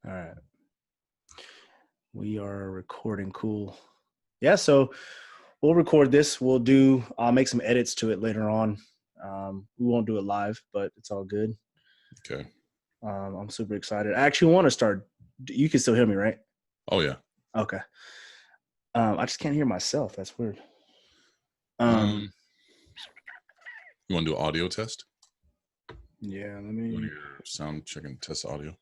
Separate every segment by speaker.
Speaker 1: All right. We are recording. Cool. Yeah, so we'll record this. I'll make some edits to it later on. We won't do it live, but it's all good.
Speaker 2: Okay.
Speaker 1: I'm super excited. I actually want to start. You can still hear me, right?
Speaker 2: Oh, yeah.
Speaker 1: Okay. I just can't hear myself. That's weird.
Speaker 2: You want to do an audio test?
Speaker 1: Yeah, let
Speaker 2: You
Speaker 1: me.
Speaker 2: want your sound check and test audio?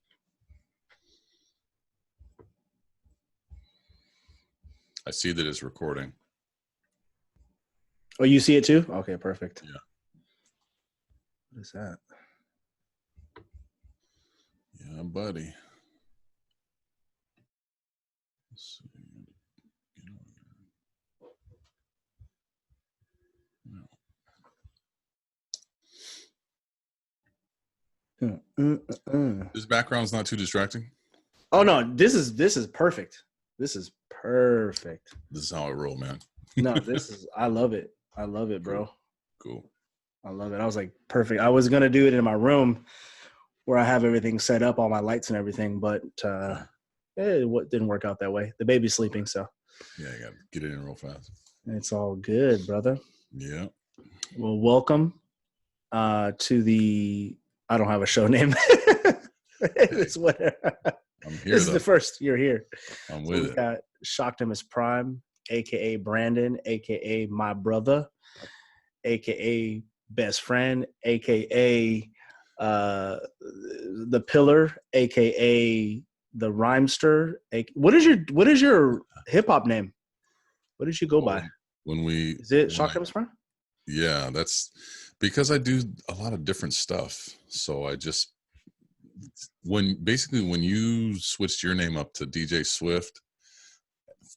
Speaker 2: I see that it's recording.
Speaker 1: Oh, you see it too? Okay, perfect.
Speaker 2: Yeah.
Speaker 1: What is that?
Speaker 2: Yeah, buddy. Let's see. This background's not too distracting.
Speaker 1: Oh no, this is perfect. This is perfect.
Speaker 2: This is how I roll, man.
Speaker 1: No, I love it. I love it, bro.
Speaker 2: Cool.
Speaker 1: I love it. I was like, perfect. I was gonna do it in my room where I have everything set up, all my lights and everything, but it didn't work out that way. The baby's sleeping, so
Speaker 2: yeah, you gotta get it in real fast.
Speaker 1: It's all good, brother.
Speaker 2: Yeah.
Speaker 1: Well, welcome to the. I don't have a show name. It's whatever.
Speaker 2: I'm here.
Speaker 1: This is the first you're here.
Speaker 2: I'm with it.
Speaker 1: We got Shocktimus Prime, aka Brandon, aka my brother, aka best friend, aka the Pillar, aka the Rhymester. What is your hip hop name? What did you go by?
Speaker 2: Is
Speaker 1: it Shocktimus Prime?
Speaker 2: Yeah, that's because I do a lot of different stuff. So I just when you switched your name up to DJ Swift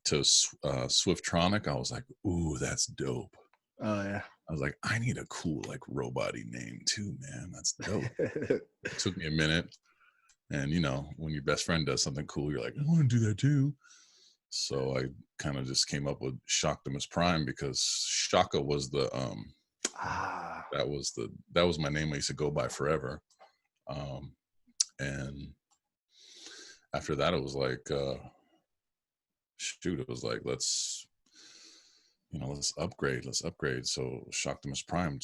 Speaker 2: to Swiftronic, I was like, ooh, that's dope.
Speaker 1: Oh yeah.
Speaker 2: I was like, I need a cool like robot-y name too, man. That's dope. It took me a minute. And when your best friend does something cool, you're like, I want to do that too. So I kind of just came up with Shocktimus Prime because Shaka was the that was my name I used to go by forever. And after that, it was like, it was like, let's upgrade. So Shocktimus Prime,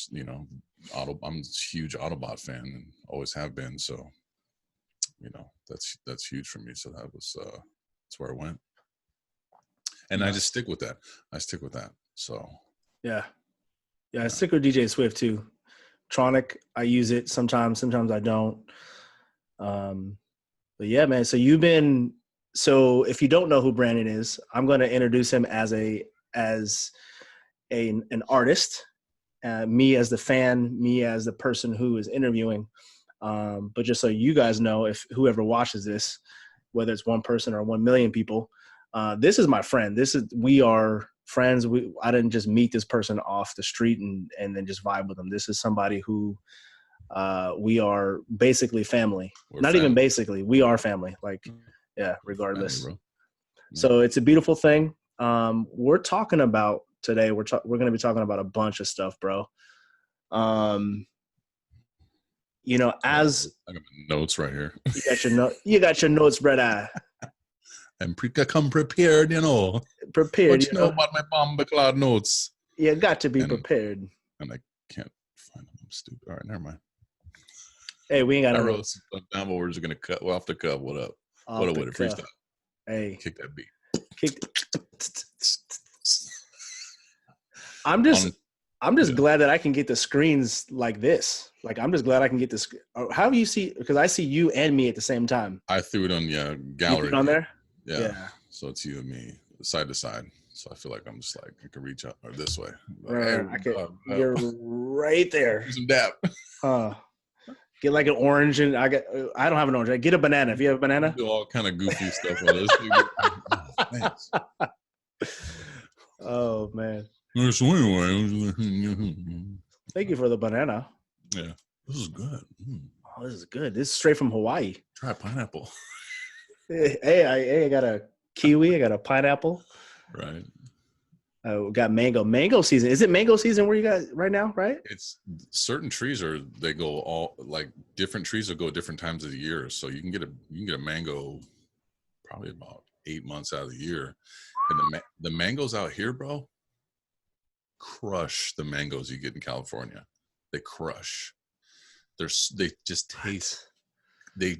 Speaker 2: I'm a huge Autobot fan and always have been. So, that's huge for me. So that's where I went. And I just stick with that. So.
Speaker 1: Yeah. I stick with DJ Swift too. Tronic, I use it sometimes I don't. But yeah, man. So if you don't know who Brandon is, I'm going to introduce him as an artist, me as the fan, me as the person who is interviewing. But just so you guys know, if whoever watches this, whether it's one person or 1 million people, this is my friend. We are friends. I didn't just meet this person off the street and then just vibe with them. This is somebody who we are basically family. Even basically, we are family. Like, yeah, regardless.
Speaker 2: Family,
Speaker 1: so it's a beautiful thing. We're talking about today. We're going to be talking about a bunch of stuff, bro. As
Speaker 2: I got my notes right here.
Speaker 1: You got your notes, brother.
Speaker 2: And come prepared,
Speaker 1: Prepared.
Speaker 2: What you know about my Bomba Cloud notes?
Speaker 1: You got to be prepared.
Speaker 2: And I can't find them. I'm stupid. All right, never mind.
Speaker 1: Hey, we ain't got
Speaker 2: no notes. Down, but we're just gonna cut off the cuff. What up? What a freestyle.
Speaker 1: Hey,
Speaker 2: kick that beat.
Speaker 1: I'm just glad that I can get the screens like this. Like, I'm just glad I can get this. How do you see? Because I see you and me at the same time.
Speaker 2: I threw it on gallery.
Speaker 1: You threw it on there?
Speaker 2: Yeah. So it's you and me, side to side. So I feel like I'm just like I can reach up or this way. Like,
Speaker 1: you're right there.
Speaker 2: Do some dap.
Speaker 1: Get like an orange, and I don't have an orange. I get a banana. If you have a banana,
Speaker 2: do all kind of goofy stuff on this.
Speaker 1: Oh man.
Speaker 2: So anyway,
Speaker 1: thank you for the banana.
Speaker 2: Yeah, this is good.
Speaker 1: Oh, this is good. This is straight from Hawaii.
Speaker 2: Try pineapple.
Speaker 1: Hey, I got a kiwi. I got a pineapple.
Speaker 2: Right.
Speaker 1: We got mango. Mango season. Is it mango season where you guys right now? Right?
Speaker 2: It's certain trees they go all like different trees will go different times of the year. So you can get a mango probably about 8 months out of the year. And the mangoes out here, bro, crush the mangoes you get in California. They crush. They just taste. The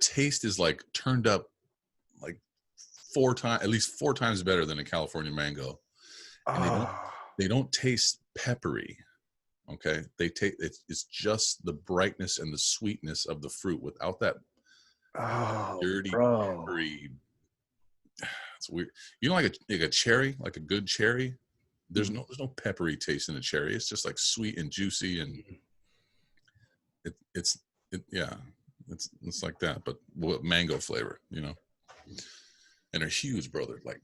Speaker 2: taste is like turned up like at least four times better than a California mango. And they don't taste peppery. Okay, it's just the brightness and the sweetness of the fruit without that dirty peppery. It's weird. You know, like a cherry, like a good cherry. There's no peppery taste in a cherry. It's just like sweet and juicy, and it's like that, but with mango flavor, you know. And they're huge, bro. They're like,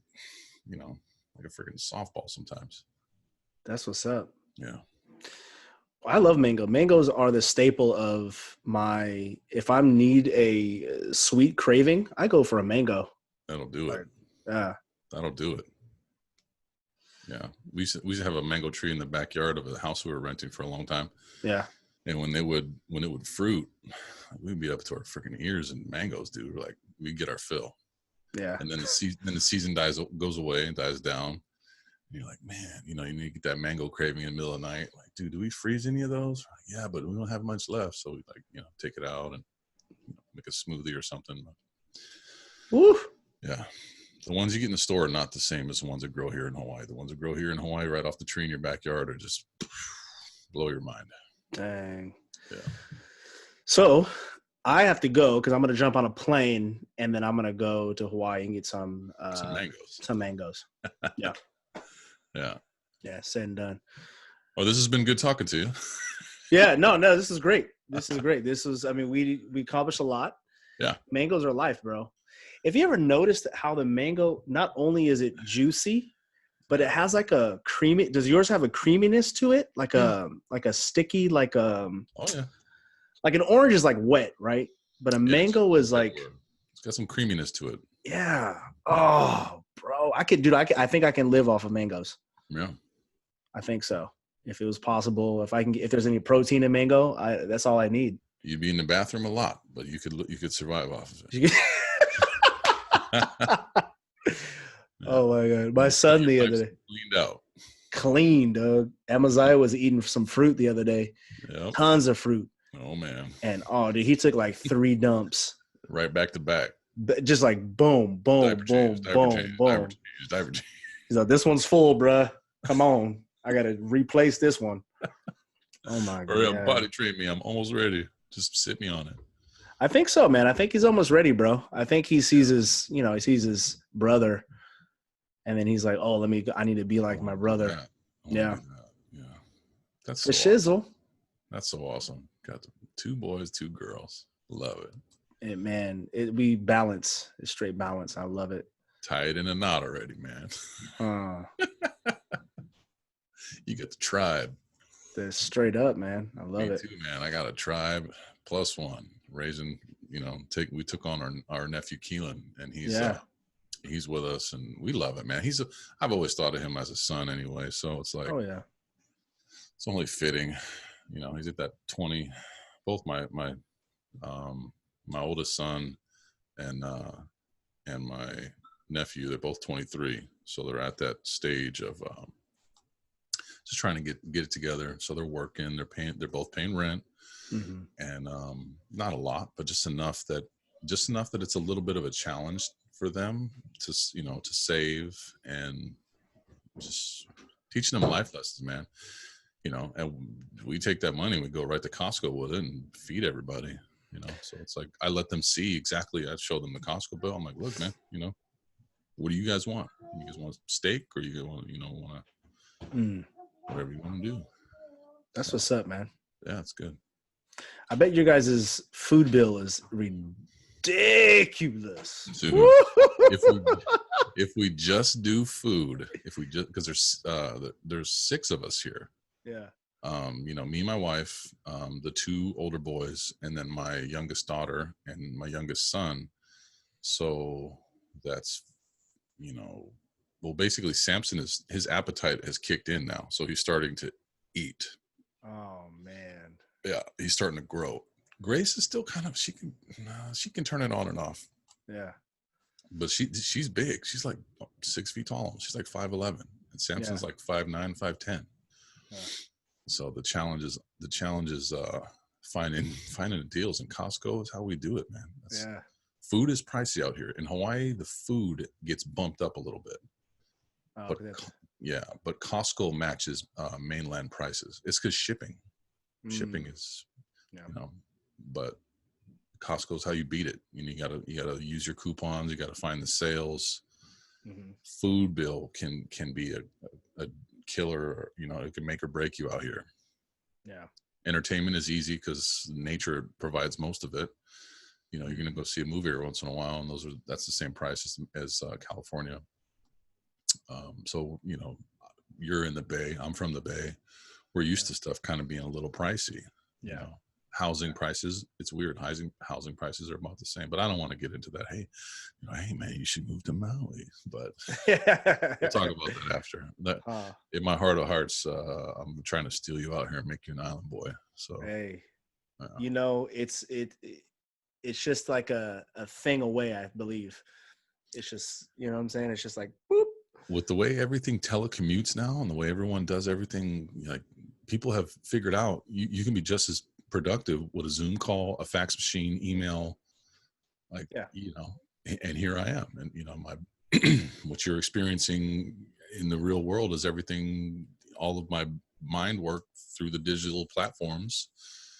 Speaker 2: you know, like a freaking softball sometimes.
Speaker 1: That's what's up.
Speaker 2: Yeah.
Speaker 1: I love mango. Mangoes are the staple of if I need a sweet craving, I go for a mango.
Speaker 2: That'll do it.
Speaker 1: Yeah.
Speaker 2: That'll do it. Yeah. We used to have a mango tree in the backyard of a house we were renting for a long time.
Speaker 1: Yeah.
Speaker 2: And when it would fruit, we'd be up to our freaking ears in mangoes, dude. We're like, we'd get our fill.
Speaker 1: Yeah.
Speaker 2: And then the season goes away and dies down. And you're like, man, you know, you need to get that mango craving in the middle of the night. Like, dude, do we freeze any of those? Like, yeah, but we don't have much left. So we take it out and make a smoothie or something.
Speaker 1: Woo.
Speaker 2: Yeah. The ones you get in the store are not the same as the ones that grow here in Hawaii. The ones that grow here in Hawaii right off the tree in your backyard are just blow your mind.
Speaker 1: Dang.
Speaker 2: Yeah.
Speaker 1: So I have to go because I'm going to jump on a plane and then I'm going to go to Hawaii and get some
Speaker 2: mangoes.
Speaker 1: Some mangoes. Yeah.
Speaker 2: Yeah.
Speaker 1: Yeah. Said and done.
Speaker 2: Oh, this has been good talking to you.
Speaker 1: Yeah. No, this is great. This is great. We accomplished a lot.
Speaker 2: Yeah.
Speaker 1: Mangoes are life, bro. If you ever noticed how the mango, not only is it juicy, but it has like a creamy. Does yours have a creaminess to it? Like a sticky, like
Speaker 2: oh yeah.
Speaker 1: Like an orange is like wet, right? But a mango is like,
Speaker 2: it's got some creaminess to it.
Speaker 1: Yeah. Oh, bro, I think I can live off of mangoes.
Speaker 2: Yeah.
Speaker 1: I think so. If it was possible, if there's any protein in mango, that's all I need.
Speaker 2: You'd be in the bathroom a lot, but you could survive off of it.
Speaker 1: Oh my god, my son the other day clean, dog. Amaziah was eating some fruit the other day.
Speaker 2: Yep.
Speaker 1: Tons of fruit.
Speaker 2: Oh man.
Speaker 1: And dude, he took like 3 dumps.
Speaker 2: Right back to back.
Speaker 1: Just like boom, boom, boom, boom, boom.
Speaker 2: Diaper change.
Speaker 1: He's like, this one's full, bruh. Come on, I gotta replace this one. Oh my god.
Speaker 2: Hurry up, body train me. I'm almost ready. Just sit me on it.
Speaker 1: I think so, man. I think he's almost ready, bro. I think he sees his brother, and then he's like, "Oh, I need to be like my brother." Yeah.
Speaker 2: That's
Speaker 1: the
Speaker 2: so
Speaker 1: shizzle.
Speaker 2: Awesome. That's so awesome. Got 2 boys, 2 girls. Love it.
Speaker 1: Man, we balance. It's straight balance. I love it.
Speaker 2: Tie it in a knot already, man. You get the tribe.
Speaker 1: That's straight up, man. I love it.
Speaker 2: Me too, man. I got a tribe +1. Raising, we took on our nephew Keelan, and he's with us, and we love it, man. I've always thought of him as a son anyway, so it's like,
Speaker 1: oh yeah,
Speaker 2: it's only fitting, he's at that 20. Both my oldest son and my nephew, they're both 23, so they're at that stage of just trying to get it together. So they're working, they're both paying rent. Mm-hmm. And not a lot, but just enough that it's a little bit of a challenge for them to save and just teaching them life lessons, man. And we take that money and we go right to Costco with it and feed everybody. So it's like I let them see exactly. I show them the Costco bill. I'm like, look, man, what do you guys want? You guys want steak, or you want whatever you want to do?
Speaker 1: That's what's up, man.
Speaker 2: Yeah, it's good.
Speaker 1: I bet your guys' food bill is ridiculous.
Speaker 2: Dude, if we just do food, because there's 6 of us here.
Speaker 1: Yeah.
Speaker 2: Me and my wife, the 2 older boys, and then my youngest daughter and my youngest son. So that's, Well, basically, Samson his appetite has kicked in now, so he's starting to eat.
Speaker 1: Oh man.
Speaker 2: Yeah, he's starting to grow. Grace is still kind of she can turn it on and off,
Speaker 1: Yeah.
Speaker 2: but she's big. She's like 6 feet tall. She's like 5'11", and Samson's like 5'9", 5'10".
Speaker 1: Yeah.
Speaker 2: So the challenge is finding the deals, and Costco is how we do it, man.
Speaker 1: Yeah.
Speaker 2: Food is pricey out here in Hawaii. The food gets bumped up a little bit,
Speaker 1: Oh,
Speaker 2: but but Costco matches mainland prices. It's because shipping is,
Speaker 1: yeah.
Speaker 2: But Costco's how you beat it. You gotta use your coupons. You gotta find the sales.
Speaker 1: Mm-hmm.
Speaker 2: Food bill can be a killer. It can make or break you out here.
Speaker 1: Yeah.
Speaker 2: Entertainment is easy because nature provides most of it. You're going to go see a movie every once in a while, and that's the same price as California. So you're in the Bay. I'm from the Bay. We're used to stuff kind of being a little pricey.
Speaker 1: Yeah.
Speaker 2: Housing prices, it's weird. Housing prices are about the same, but I don't want to get into that. Hey, hey man, you should move to Maui. But we'll talk about that after. In my heart of hearts, I'm trying to steal you out here and make you an island boy. So
Speaker 1: hey, it's just like a thing away, I believe. It's just, you know what I'm saying? It's just like, boop.
Speaker 2: With the way everything telecommutes now and the way everyone does everything, like people have figured out you can be just as productive with a Zoom call, a fax machine, email, and here I am. And, what you're experiencing in the real world is everything, all of my mind work through the digital platforms.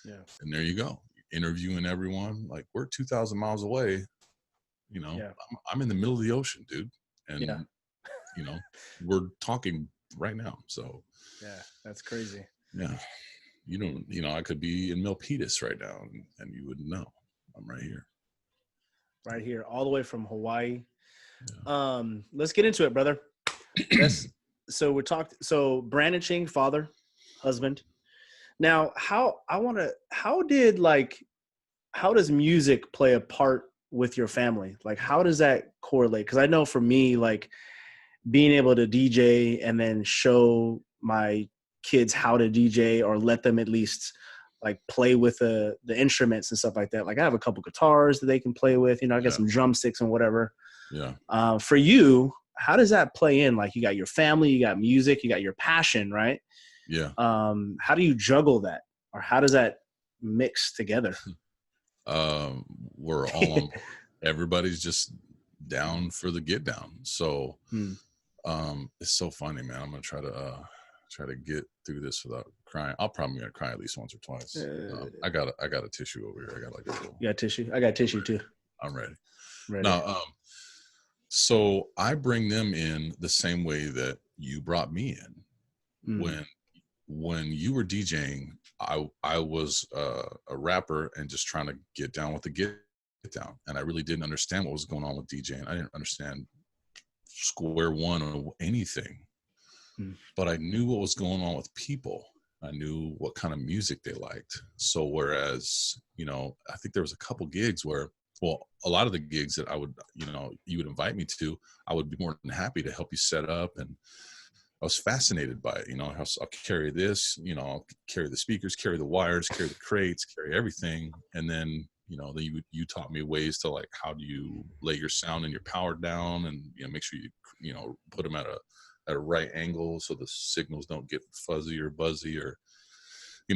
Speaker 1: Yeah.
Speaker 2: And there you go. Interviewing everyone. Like we're 2,000 miles away. I'm in the middle of the ocean, dude. And, we're talking right now. So
Speaker 1: yeah, that's crazy.
Speaker 2: Yeah. I could be in Milpitas right now and you wouldn't know. I'm right here.
Speaker 1: Right here, all the way from Hawaii. Yeah. Let's get into it, brother. So Brandon Ching, father, husband. Now, how does music play a part with your family? Like, how does that correlate? Because I know for me, like being able to DJ and then show my kids how to DJ or let them at least like play with the instruments and stuff like that. Like I have a couple guitars that they can play with, I got some drumsticks and whatever.
Speaker 2: Yeah.
Speaker 1: For you, how does that play in? Like you got your family, you got music, you got your passion, right?
Speaker 2: Yeah.
Speaker 1: How do you juggle that, or how does that mix together?
Speaker 2: We're all on board. Everybody's just down for the get down. So, it's so funny, man. I'm going to try to get through this without crying. I'll probably gonna cry at least once or twice. I got a tissue over here. I got like a little.
Speaker 1: You got tissue? I got tissue too.
Speaker 2: I'm ready. Now, so I bring them in the same way that you brought me in. When you were DJing, I was a rapper and just trying to get down with the get down, and I really didn't understand what was going on with DJing. I didn't understand square one or anything. But I knew what was going on with people. I knew what kind of music they liked. So whereas, I think there was a couple gigs where, a lot of the gigs that I would, you would invite me to, I would be more than happy to help you set up. And I was fascinated by it. I'll carry this, I'll carry the speakers, carry the wires, carry the crates, carry everything. And then, you taught me ways to like, how do you lay your sound and your power down and, make sure you, put them at a right angle so the signals don't get fuzzy or buzzy or, you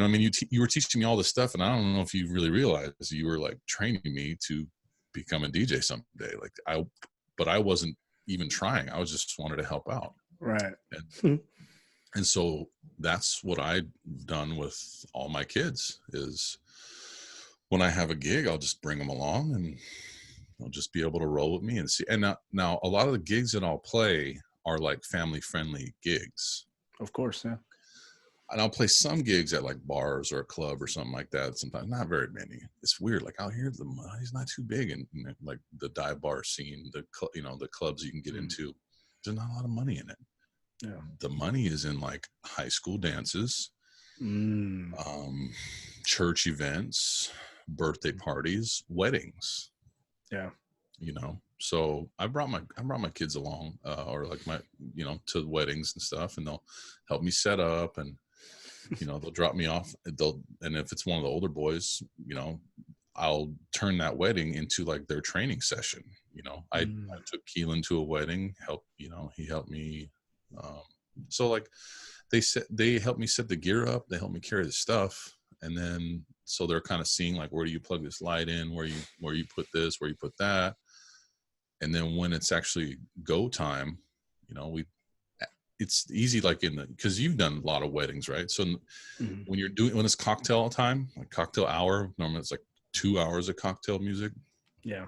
Speaker 2: were teaching me all this stuff, and I don't know if you really realized you were like training me to become a DJ someday. But I wasn't even trying. I was just wanted to help out.
Speaker 1: Right.
Speaker 2: And so that's what I've done with all my kids is when I have a gig, I'll just bring them along and they'll just be able to roll with me and see. And now a lot of the gigs that I'll play are like family friendly gigs.
Speaker 1: Of course. Yeah.
Speaker 2: And I'll play some gigs at like bars or a club or something like that. Sometimes not very many. It's weird. Like out here, the money's not too big, and like the dive bar scene, the clubs you can get into, there's not a lot of money in it.
Speaker 1: Yeah.
Speaker 2: The money is in like high school dances, church events, birthday parties, weddings.
Speaker 1: Yeah.
Speaker 2: So I brought my kids along, or like my, to weddings and stuff, and they'll help me set up, and they'll drop me off. And if it's one of the older boys, I'll turn that wedding into like their training session. I took Keelan to a wedding, he helped me. So like they helped me set the gear up, they helped me carry the stuff, and then so they're kind of seeing like, where do you plug this light in, where you put this, where you put that. And then when it's actually go time, it's easy, like because you've done a lot of weddings, right? So when it's cocktail time, like cocktail hour, normally it's like 2 hours of cocktail music.
Speaker 1: Yeah.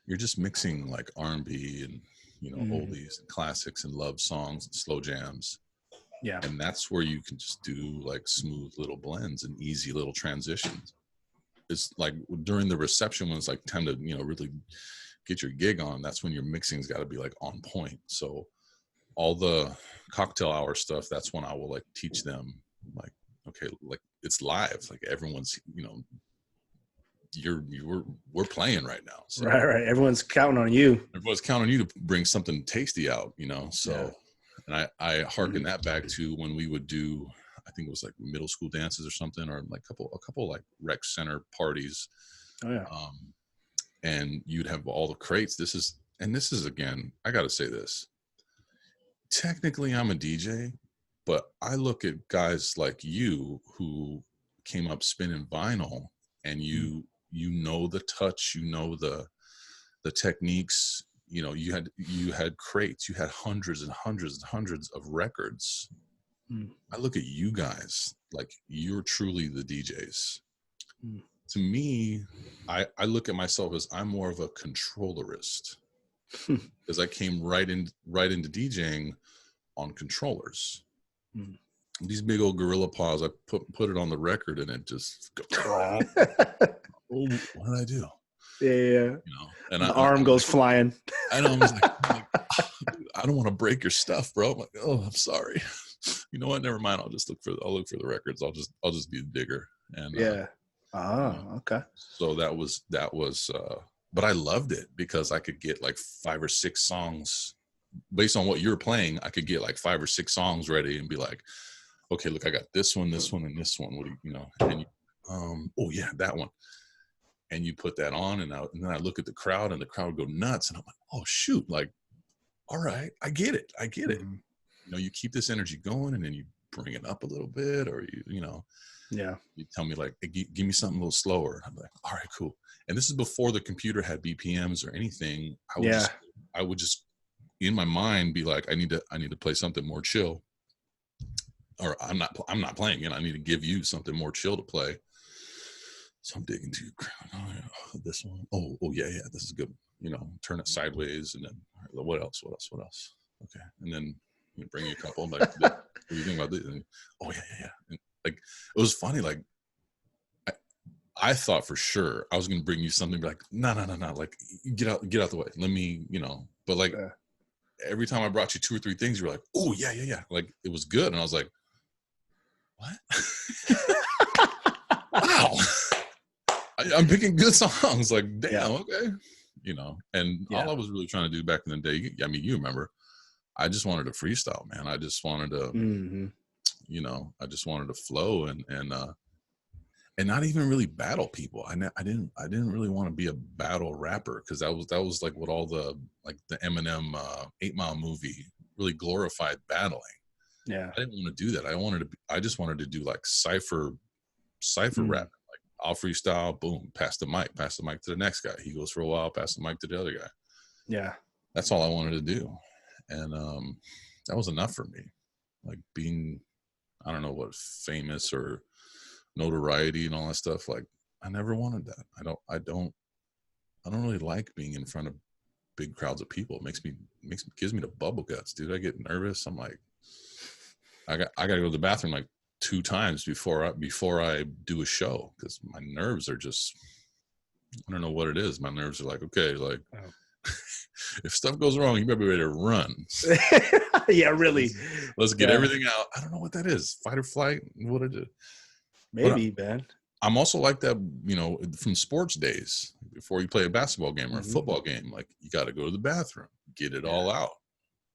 Speaker 2: You're just mixing like R&B and, oldies and classics and love songs and slow jams.
Speaker 1: Yeah.
Speaker 2: And that's where you can just do like smooth little blends and easy little transitions. It's like during the reception, when it's like time to, really get your gig on, that's when your mixing's got to be like on point. So all the cocktail hour stuff, that's when I will like teach them, like, okay, like it's live, like everyone's, we're playing right now. So
Speaker 1: right. Everyone's counting on you.
Speaker 2: Everyone's counting on you to bring something tasty out, So, yeah. And I hearken that back to when we would do, I think it was like middle school dances or something, or like a couple like rec center parties.
Speaker 1: Oh yeah.
Speaker 2: And you'd have all the crates. This is again, I got to say this. Technically, I'm a DJ, but I look at guys like you who came up spinning vinyl, and you know the touch, the techniques. You had crates, you had hundreds and hundreds and hundreds of records. I look at you guys like you're truly the DJs. To me, I look at myself as I'm more of a controllerist, because I came right into DJing on controllers. These big old gorilla paws, I put it on the record, and it just goes, oh, what did I do?
Speaker 1: Yeah.
Speaker 2: And
Speaker 1: the arm goes flying.
Speaker 2: I know. I was like, I don't want to break your stuff, bro. I'm like, oh, I'm sorry. You know what? Never mind. I'll look for the records. I'll just be the digger. And
Speaker 1: yeah. Okay.
Speaker 2: So that was, but I loved it because I could get like 5 or 6 songs based on what you're playing. I could get like 5 or 6 songs ready and be like, okay, look, I got this one, and this one. What do you, and oh yeah, that one. And you put that on, and then I look at the crowd, and the crowd would go nuts. And I'm like, oh shoot, like, all right, I get it. You keep this energy going, and then you bring it up a little bit, or
Speaker 1: yeah,
Speaker 2: you tell me like, hey, give me something a little slower. And I'm like, all right, cool. And this is before the computer had BPMs or anything. I would just in my mind be like, I need to play something more chill, or I'm not playing it. I need to give you something more chill to play. So I'm digging to your crowd. Oh, yeah. This one. Oh yeah, this is good. Turn it sideways, and then what else? Okay, and then bring you a couple. I'm like, what do you think about this? And, oh yeah. And, like, it was funny. Like, I thought for sure I was gonna bring you something. Be like, no. Like, get out the way. Let me, But like, every time I brought you 2 or 3 things, you were like, oh yeah. Like, it was good, and I was like, what? Wow. I'm picking good songs. Like, damn, okay. And all I was really trying to do back in the day, I mean, you remember, I just wanted to freestyle, man. I just wanted to, I just wanted to flow and not even really battle people. I didn't really want to be a battle rapper, because that was like what all the Eminem 8 Mile movie really glorified battling.
Speaker 1: Yeah.
Speaker 2: I didn't want to do that. I just wanted to do like cypher rap. I'll freestyle, boom, pass the mic to the next guy. He goes for a while, pass the mic to the other guy.
Speaker 1: Yeah.
Speaker 2: That's all I wanted to do. And that was enough for me. Like, being, I don't know what, famous or notoriety and all that stuff. Like, I never wanted that. I don't really like being in front of big crowds of people. It gives me the bubble guts, dude. I get nervous. I'm like, I got to go to the bathroom like 2 times before I do a show, because my nerves are just, I don't know what it is. My nerves are like, okay, like, if stuff goes wrong, you better be ready to run.
Speaker 1: Yeah, really.
Speaker 2: Let's get everything out. I don't know what that is. Fight or flight. What is it?
Speaker 1: Maybe, man.
Speaker 2: I'm also like that, from sports days. before you play a basketball game or a
Speaker 1: Mhm.
Speaker 2: football game, like you got to go to the bathroom, get it all out.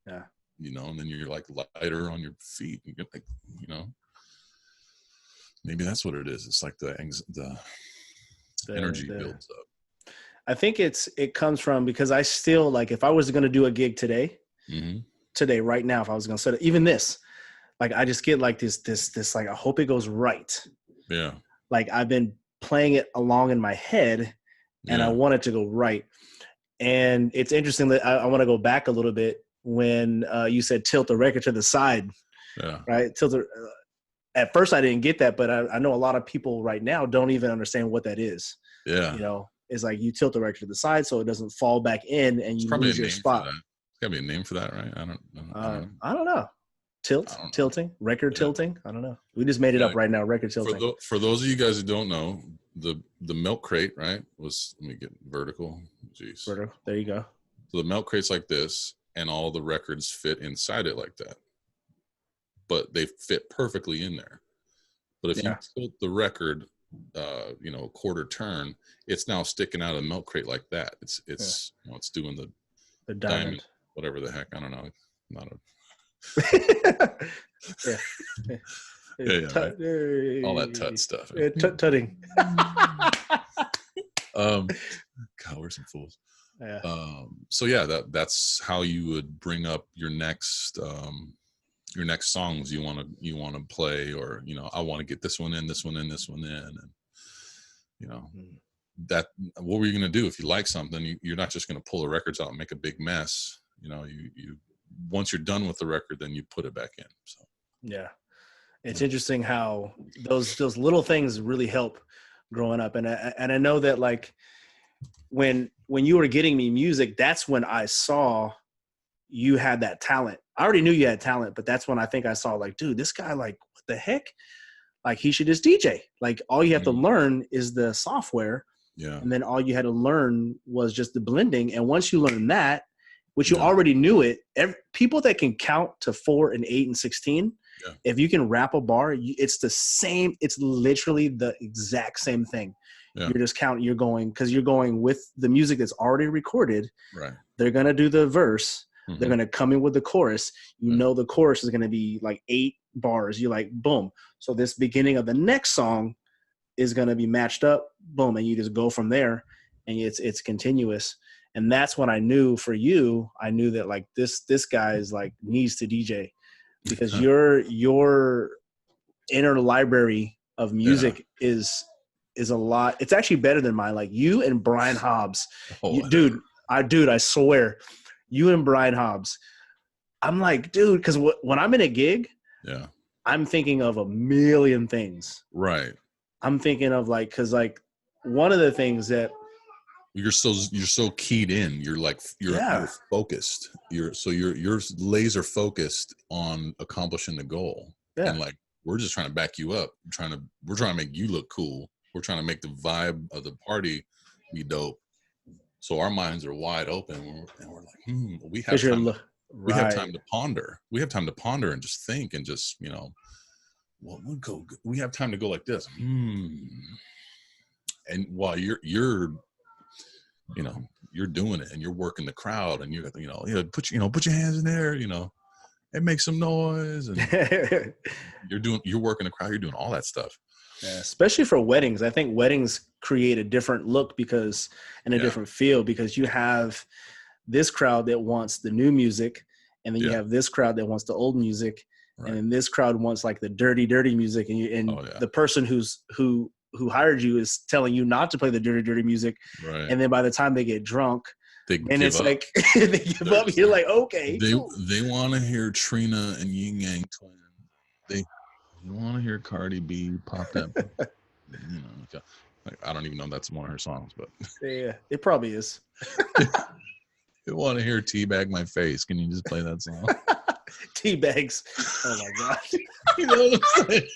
Speaker 1: Yeah.
Speaker 2: You know, and then you're like lighter on your feet. You get like, you know, maybe that's what it is. It's like the energy builds up.
Speaker 1: I think it comes from, because I still, like, if I was going to do a gig today, right now, if I was going to set it, even this, like, I just get like this, like, I hope it goes right.
Speaker 2: Yeah.
Speaker 1: Like, I've been playing it along in my head and I want it to go right. And it's interesting that I want to go back a little bit when you said tilt the record to the side, right? At first I didn't get that, but I know a lot of people right now don't even understand what that is.
Speaker 2: Yeah.
Speaker 1: You know, it's like you tilt the record to the side so it doesn't fall back in and you lose your spot.
Speaker 2: There's gotta be a name for that, right?
Speaker 1: I don't know. Tilting, record tilting. I don't know. We just made it up right now. Record tilting.
Speaker 2: For those of you guys who don't know, the milk crate, right, was, let me get vertical. Jeez.
Speaker 1: Vertical. There you go.
Speaker 2: So the milk crate's like this, and all the records fit inside it like that. But they fit perfectly in there. But if you tilt the record, you know, a quarter turn, it's now sticking out of the milk crate like that. It's you know, it's doing the diamond, whatever the heck. I don't know. Not a right. All that tut stuff.
Speaker 1: Tutting.
Speaker 2: God, we're some fools.
Speaker 1: Yeah.
Speaker 2: So yeah, that's how you would bring up your next songs you want to play, or, you know, I want to get this one in, and, you know, that, what were you going to do if you like something? You're not just going to pull the records out and make a big mess. You know, you once you're done with the record, then you put it back in. So
Speaker 1: yeah, it's interesting how those little things really help growing up. And I know that, like, when you were getting me music, that's when I saw you had that talent. I already knew you had talent, but that's when I think I saw, like, dude, this guy, like, what the heck? Like, he should just DJ. Like, all you have to learn is the software.
Speaker 2: Yeah.
Speaker 1: And then all you had to learn was just the blending. And once you learn that, which you already knew it, people that can count to 4 and 8 and 16, if you can rap a bar, it's the same. It's literally the exact same thing. Yeah. You're just counting. You're going with the music that's already recorded.
Speaker 2: Right.
Speaker 1: They're going to do the verse. Mm-hmm. They're going to come in with the chorus. You know the chorus is going to be like 8 bars. You're like, boom. So this beginning of the next song is going to be matched up. Boom. And you just go from there. And it's continuous. And that's when I knew, for you, I knew that, like, this guy is, like, needs to DJ, because your inner library of music is a lot. It's actually better than mine. Like, you and Brian Hobbs, dude, I swear, you and Brian Hobbs, I'm like, dude, because when I'm in a gig, I'm thinking of a million things.
Speaker 2: Right.
Speaker 1: I'm thinking of, like, because, like, one of the things that
Speaker 2: you're so keyed in, you're focused. You're laser focused on accomplishing the goal. Yeah. And, like, we're just trying to back you up. We're trying to make you look cool. We're trying to make the vibe of the party be dope. So our minds are wide open, and we're like, we have time to ponder. We have time to ponder and just think, and just, you know, what would go. We have time to go like this. And while you're you know, you're doing it, and you're working the crowd, and you're, you know, put your hands in there, you know, and make some noise, and you're working the crowd, you're doing all that stuff.
Speaker 1: Yeah, especially for weddings. I think weddings create a different look and a different feel, because you have this crowd that wants the new music, and then you have this crowd that wants the old music, and then this crowd wants, like, the dirty music, and the person who hired you is telling you not to play the dirty music. Right. And then by the time they get drunk, it's up. Like they give up. You're like, okay.
Speaker 2: They want to hear Trina and Yin Yang Twin. They want to hear Cardi B pop that. You know, like, I don't even know if that's one of her songs, but
Speaker 1: yeah, it probably is.
Speaker 2: They want to hear Teabag My Face. Can you just play that song?
Speaker 1: Teabags. Oh my gosh.
Speaker 2: You know what I'm saying?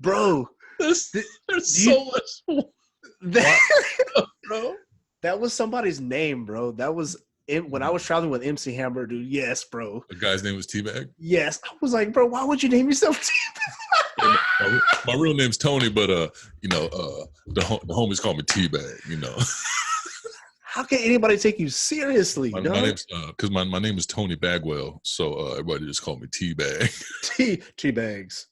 Speaker 1: Bro,
Speaker 2: there's so much.
Speaker 1: Bro, that was somebody's name, bro. That was when I was traveling with MC Hammer, dude. Yes, bro.
Speaker 2: The guy's name was Teabag?
Speaker 1: Yes. I was like, bro, why would you name yourself Teabag?
Speaker 2: My real name's Tony, but the homies call me T-Bag.
Speaker 1: How can anybody take you seriously?
Speaker 2: My name's because my name is Tony Bagwell, so everybody just call me T-Bag.
Speaker 1: T-Bags.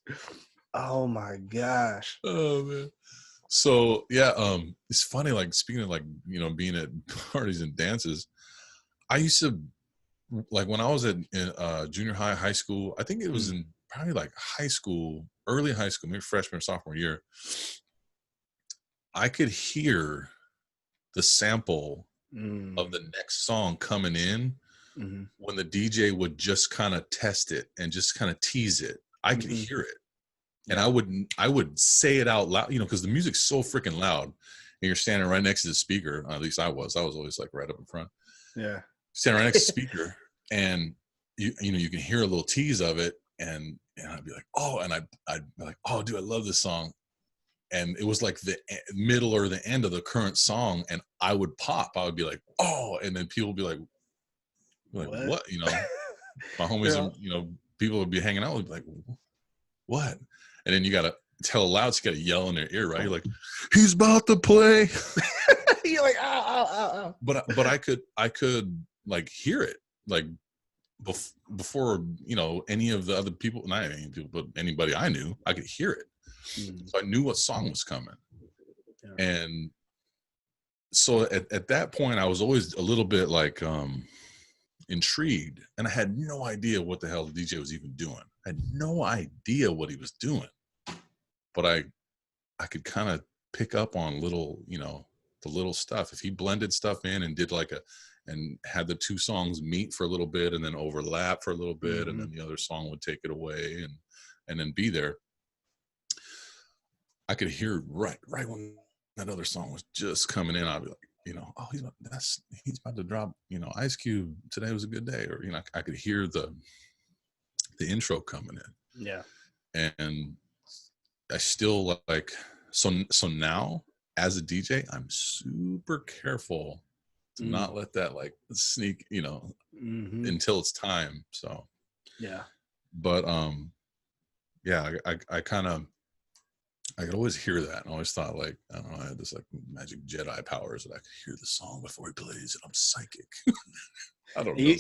Speaker 1: Oh my gosh.
Speaker 2: Oh man. So yeah, it's funny. Like speaking of being at parties and dances, I used to like when I was in junior high, high school. I think it was in probably like high school, early high school, maybe freshman or sophomore year. I could hear the sample of the next song coming in when the DJ would just kind of test it and just kind of tease it. I could hear it. And I would say it out loud, because the music's so freaking loud and you're standing right next to the speaker. At least I was always like right up in front.
Speaker 1: Yeah.
Speaker 2: Standing right next to the speaker and you can hear a little tease of it and I'd be like, oh, and I'd be like, oh dude, I love this song. And it was like the middle or the end of the current song. And I would pop, I would be like, oh, and then people would be like what? My homies, people would be hanging out would be like, what? And then you gotta tell loud, so you gotta yell in their ear, right? You're like, he's about to play.
Speaker 1: You're like, ow.
Speaker 2: But I could like hear it like before any of the other people, not any people, but anybody I knew, I could hear it. So I knew what song was coming. Yeah. And so at that point, I was always a little bit like intrigued, and I had no idea what the hell the DJ was even doing. I had no idea what he was doing, but I could kind of pick up on little, the little stuff. If he blended stuff in and did and had the two songs meet for a little bit and then overlap for a little bit, and then the other song would take it away and then be there. I could hear right when that other song was just coming in. I'd be like, oh, he's about to drop, Ice Cube, today was a good day, or I could hear the intro coming in.
Speaker 1: Yeah.
Speaker 2: And I still like so now as a DJ, I'm super careful to not let that like sneak, until it's time. So
Speaker 1: yeah.
Speaker 2: But yeah, I could always hear that. I always thought like, I don't know, I had this like magic Jedi powers that I could hear the song before he plays, and I'm psychic. I don't know.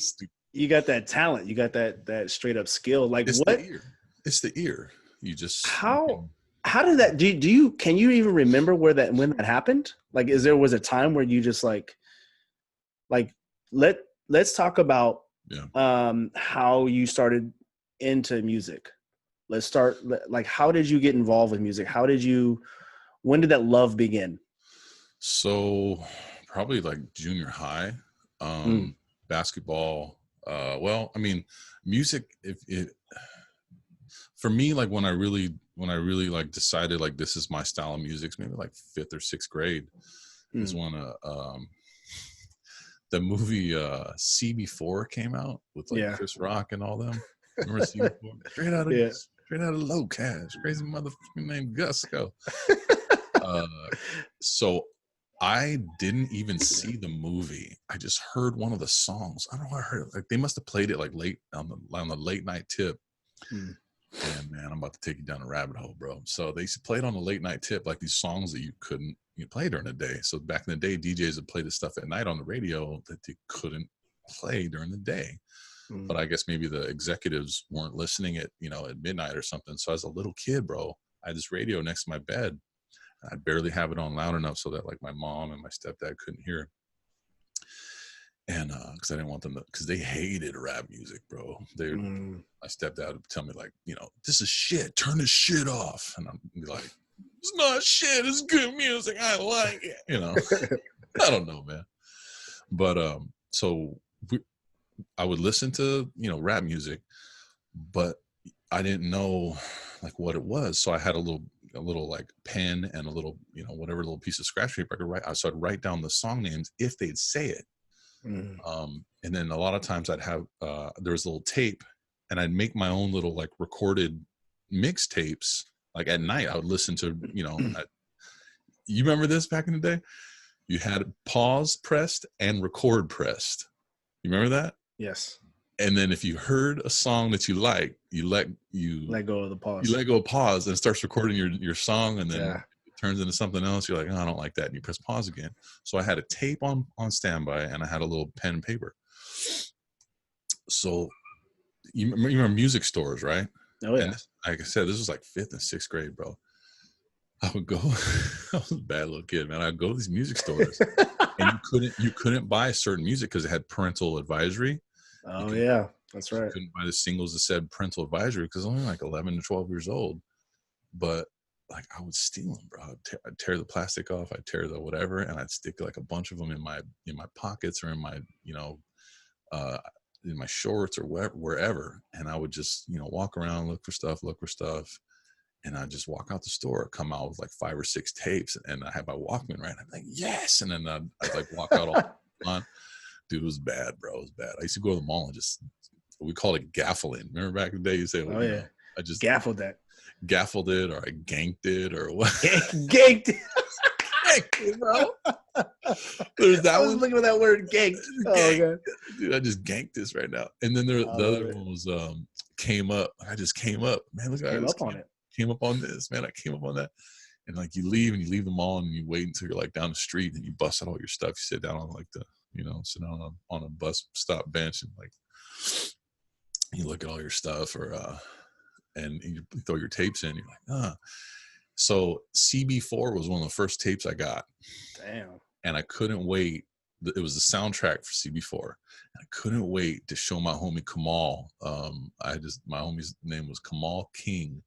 Speaker 1: You got that talent. You got that straight up skill. Like
Speaker 2: it's
Speaker 1: what?
Speaker 2: The ear. It's the ear. You just
Speaker 1: how did that? Can you even remember when that happened? Like, was a time where you just like let's talk about how you started into music. Let's start, like, how did you get involved with music? When did that love begin? So
Speaker 2: probably like junior high, basketball. Well, I mean, music, for me, like when I really like decided like this is my style of music, maybe like 5th or 6th grade is when the movie CB4 came out with like Chris Rock and all them. Remember CB4? Straight out of Low Cash, crazy motherfucker named Gusco. So I didn't even see the movie. I just heard one of the songs. I don't know. I heard it. Like they must have played it like late on the late night tip. And man, I'm about to take you down a rabbit hole, bro. So they used to play it on the late night tip, like these songs that you couldn't play during the day. So back in the day, DJs would play this stuff at night on the radio that they couldn't play during the day. But I guess maybe the executives weren't listening at midnight or something. So as a little kid, bro, I had this radio next to my bed. And I'd barely have it on loud enough so that like my mom and my stepdad couldn't hear it. And because I didn't want them to, because they hated rap music, bro. My stepdad would tell me like, this is shit. Turn this shit off. And I'd be like, it's not shit. It's good music. I like it. I don't know, man. But so I would listen to rap music, but I didn't know like what it was. So I had a little like pen and a little whatever little piece of scratch paper I could write. So I'd write down the song names if they'd say it. And then a lot of times I'd have there was a little tape, and I'd make my own little like recorded mixtapes. Like at night, I would listen to you remember this back in the day? You had pause pressed and record pressed. You remember that?
Speaker 1: Yes.
Speaker 2: And then if you heard a song that you like, you let
Speaker 1: go of the pause.
Speaker 2: You let go of pause, and it starts recording your song, and then
Speaker 1: Yeah.
Speaker 2: it turns into something else. You're like, oh, I don't like that, and you press pause again. So I had a tape on standby, and I had a little pen and paper. So you remember music stores, right?
Speaker 1: Oh yeah.
Speaker 2: And this, like I said, this was like 5th and 6th grade, bro. I would go. I was a bad little kid, man. I'd go to these music stores, and you couldn't buy certain music because it had parental advisory.
Speaker 1: Oh yeah, that's right.
Speaker 2: You couldn't buy the singles that said parental advisory because I'm only like 11 to 12 years old. But like I would steal them, bro. I'd tear the plastic off. I'd tear the whatever, and I'd stick like a bunch of them in my pockets or in my in my shorts or wherever. And I would just walk around, look for stuff, and I'd just walk out the store, come out with like 5 or 6 tapes, and I had my Walkman right. I'm like, yes, and then I'd like walk out all on. Dude, it was bad, bro. It was bad. I used to go to the mall and just, we called it gaffling. Remember back in the day, you say,
Speaker 1: oh yeah,
Speaker 2: I just
Speaker 1: gaffled that.
Speaker 2: Gaffled it, or I ganked it, or what?
Speaker 1: Ganked it.
Speaker 2: Ganked it, bro. There's that
Speaker 1: I was
Speaker 2: one.
Speaker 1: looking for that word, ganked. Oh god,
Speaker 2: dude, I just ganked this right now. And then the other one was came up. I just came up, man. Look,
Speaker 1: came up on it.
Speaker 2: Came up on this, man. I came up on that. And like you leave the mall, and you wait until you're like down the street, and you bust out all your stuff. You sit down on like sit down on a bus stop bench, and like you look at all your stuff, or and you throw your tapes in. You're like, So CB4 was one of the first tapes I got.
Speaker 1: Damn.
Speaker 2: And I couldn't wait. It was the soundtrack for CB4. And I couldn't wait to show my homie Kamal. My homie's name was Kamal King.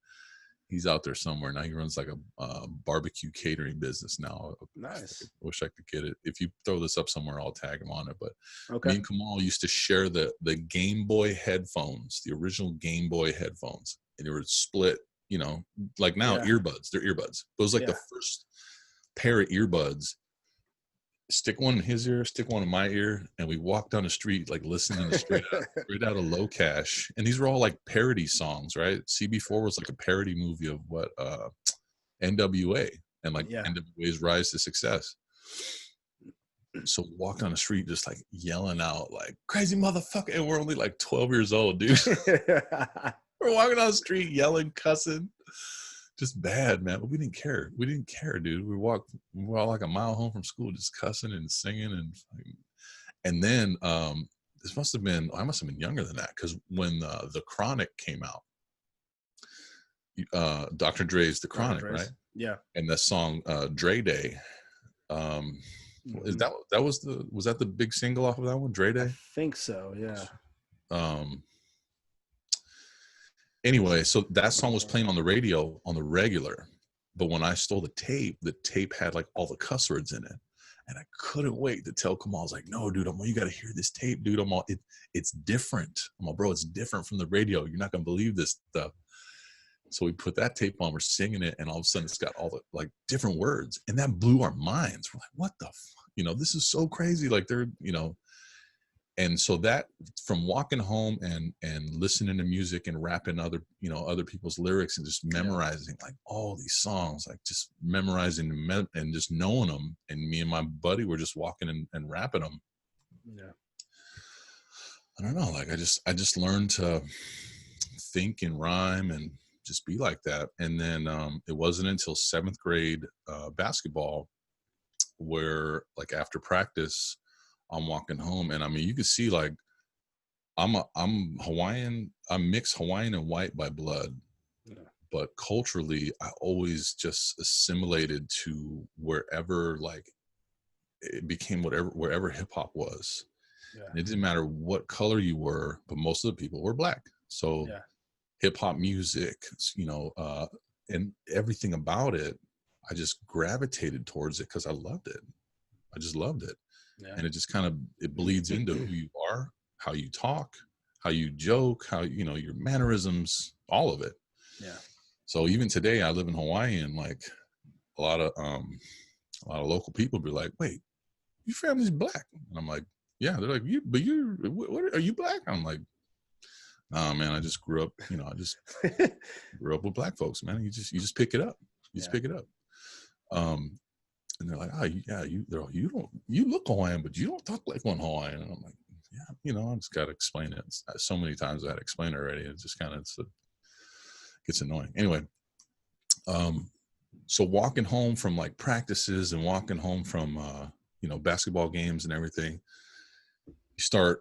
Speaker 2: He's out there somewhere now. He runs like a barbecue catering business now.
Speaker 1: Nice.
Speaker 2: I wish I could get it. If you throw this up somewhere, I'll tag him on it. But
Speaker 1: okay.
Speaker 2: Me and Kamal used to share the Game Boy headphones, the original Game Boy headphones, and they were split. Like now earbuds. They're earbuds. But it was like the first pair of earbuds. Stick one in his ear, stick one in my ear, and we walked down the street like listening to straight out of Low Cash. And these were all like parody songs, right? CB4 was like a parody movie of what NWA and like NWA's rise to success. So we walked down the street just like yelling out like crazy motherfucker, and we're only like 12 years old, dude. We're walking down the street yelling, cussing. Just bad, man. But we didn't care. We didn't care, dude. We walked like a mile home from school, just cussing and singing, and then this must have been. I must have been younger than that, because when the Chronic came out, Dr. Dre's The Chronic, right?
Speaker 1: Yeah.
Speaker 2: And the song Dre Day. Is that was that the big single off of that one, Dre Day?
Speaker 1: I think so. Yeah.
Speaker 2: Anyway, so that song was playing on the radio on the regular, but when I stole the tape had like all the cuss words in it, and I couldn't wait to tell Kamal. I was like, "No, dude, you got to hear this tape, dude. It's different. I'm like, bro, it's different from the radio. You're not gonna believe this stuff." So we put that tape on, we're singing it, and all of a sudden it's got all the like different words, and that blew our minds. We're like, "What the this is so crazy!" Like they're And so that, from walking home and listening to music and rapping other people's lyrics and just memorizing like all these songs, like just memorizing and just knowing them. And me and my buddy were just walking and rapping them.
Speaker 1: Yeah.
Speaker 2: I don't know. Like I just learned to think and rhyme and just be like that. And then it wasn't until 7th grade basketball where, like, after practice, I'm walking home, and I mean, you can see like I'm Hawaiian. I'm mixed Hawaiian and white by blood, but culturally, I always just assimilated to wherever, like, it became wherever hip hop was. And it didn't matter what color you were, but most of the people were black. So hip hop music, and everything about it, I just gravitated towards it because I loved it. I just loved it. Yeah. And it just kind of, it bleeds into who you are, how you talk, how you joke, how, your mannerisms, all of it.
Speaker 1: Yeah.
Speaker 2: So even today, I live in Hawaii, and like a lot of local people be like, "Wait, your family's black?" And I'm like, "Yeah." They're like, "What are you black?" I'm like, "Nah, man, I just grew up, I just grew up with black folks, man. You just pick it up. You just pick it up." And they're like, "Oh, yeah, you look Hawaiian, but you don't talk like one Hawaiian." And I'm like, yeah, you know, I just got to explain it. So many times I had to explain it already. It just kind of gets annoying. Anyway, so walking home from like practices and walking home from, you know, basketball games and everything, I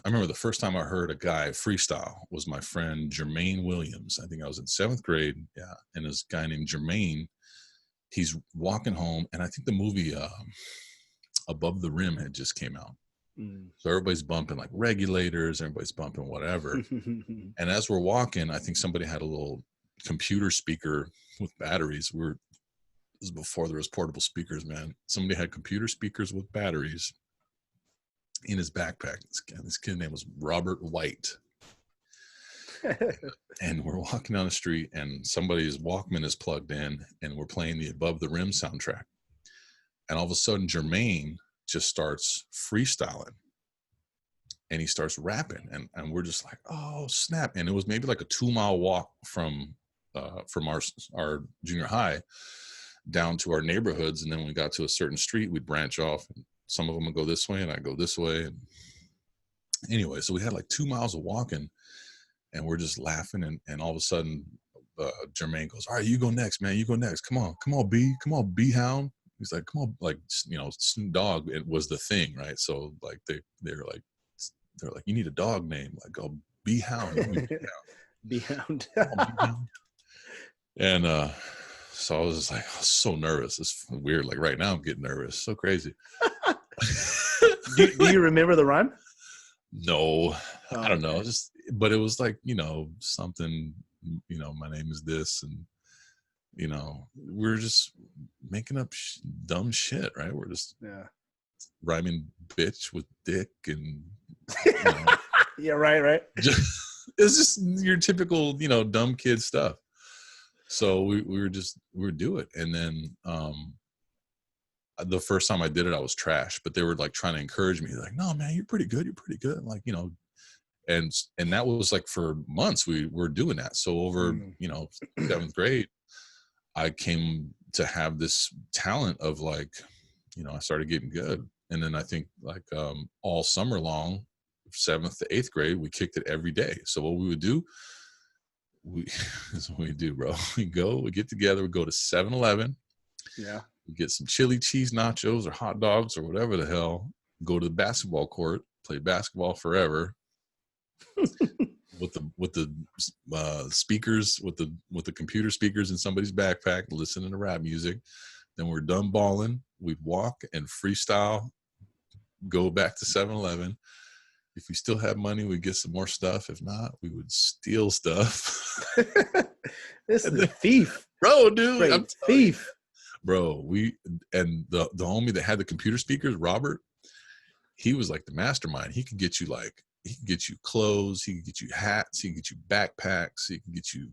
Speaker 2: remember the first time I heard a guy freestyle was my friend Jermaine Williams. I think I was in 7th grade. Yeah. And this guy named Jermaine, he's walking home, and I think the movie Above the Rim had just came out. So everybody's bumping like Regulators, everybody's bumping whatever. And as we're walking, I think somebody had a little computer speaker with batteries. This is before there was portable speakers, man. Somebody had computer speakers with batteries in his backpack. This kid's name was Robert White. And we're walking down the street, and somebody's Walkman is plugged in, and we're playing the Above the Rim soundtrack. And all of a sudden, Jermaine just starts freestyling, and he starts rapping, and we're just like, oh snap. And it was maybe like a 2-mile walk from our junior high down to our neighborhoods. And then when we got to a certain street, we'd branch off, and some of them would go this way and I go this way. And anyway, so we had like 2 miles of walking, and we're just laughing. And all of a sudden, Jermaine goes, all right, you go next, man. You go next. Come on, B. Come on, B Hound. He's like, come on, like, you know, Snoop Dogg, it was the thing, right? So like they're like, you need a dog name, like, oh, B Hound.
Speaker 1: B Hound.
Speaker 2: And so I was just like, I was so nervous. It's weird. Like right now I'm getting nervous. So crazy.
Speaker 1: do you remember the rhyme?
Speaker 2: No, I don't know. But it was like, you know, something, you know, my name is this, and you know, we're just making up dumb shit, right? We're just rhyming bitch with dick, and you know,
Speaker 1: yeah, right.
Speaker 2: It's just your typical, you know, dumb kid stuff. So we were doing it, and then the first time I did it, I was trash, but they were like trying to encourage me, like, no man, you're pretty good, like, you know. And that was like for months we were doing that. So over you know, 7th grade, I came to have this talent of like, you know, I started getting good. And then I think like all summer long, 7th to 8th grade, we kicked it every day. So what we would do, this is what we do, bro. We get together, we go to 7-Eleven.
Speaker 1: Yeah.
Speaker 2: We get some chili cheese nachos or hot dogs or whatever the hell, go to the basketball court, play basketball forever. with the speakers, with the computer speakers in somebody's backpack, listening to rap music. Then we're done balling, we'd walk and freestyle, go back to 7-Eleven. If we still have money, we'd get some more stuff. If not, we would steal stuff.
Speaker 1: This is a thief,
Speaker 2: bro, dude.
Speaker 1: Great
Speaker 2: I'm
Speaker 1: thief,
Speaker 2: bro. And the homie that had the computer speakers, Robert, he was like the mastermind. He could get you clothes, he could get you hats, he could get you backpacks, he could get you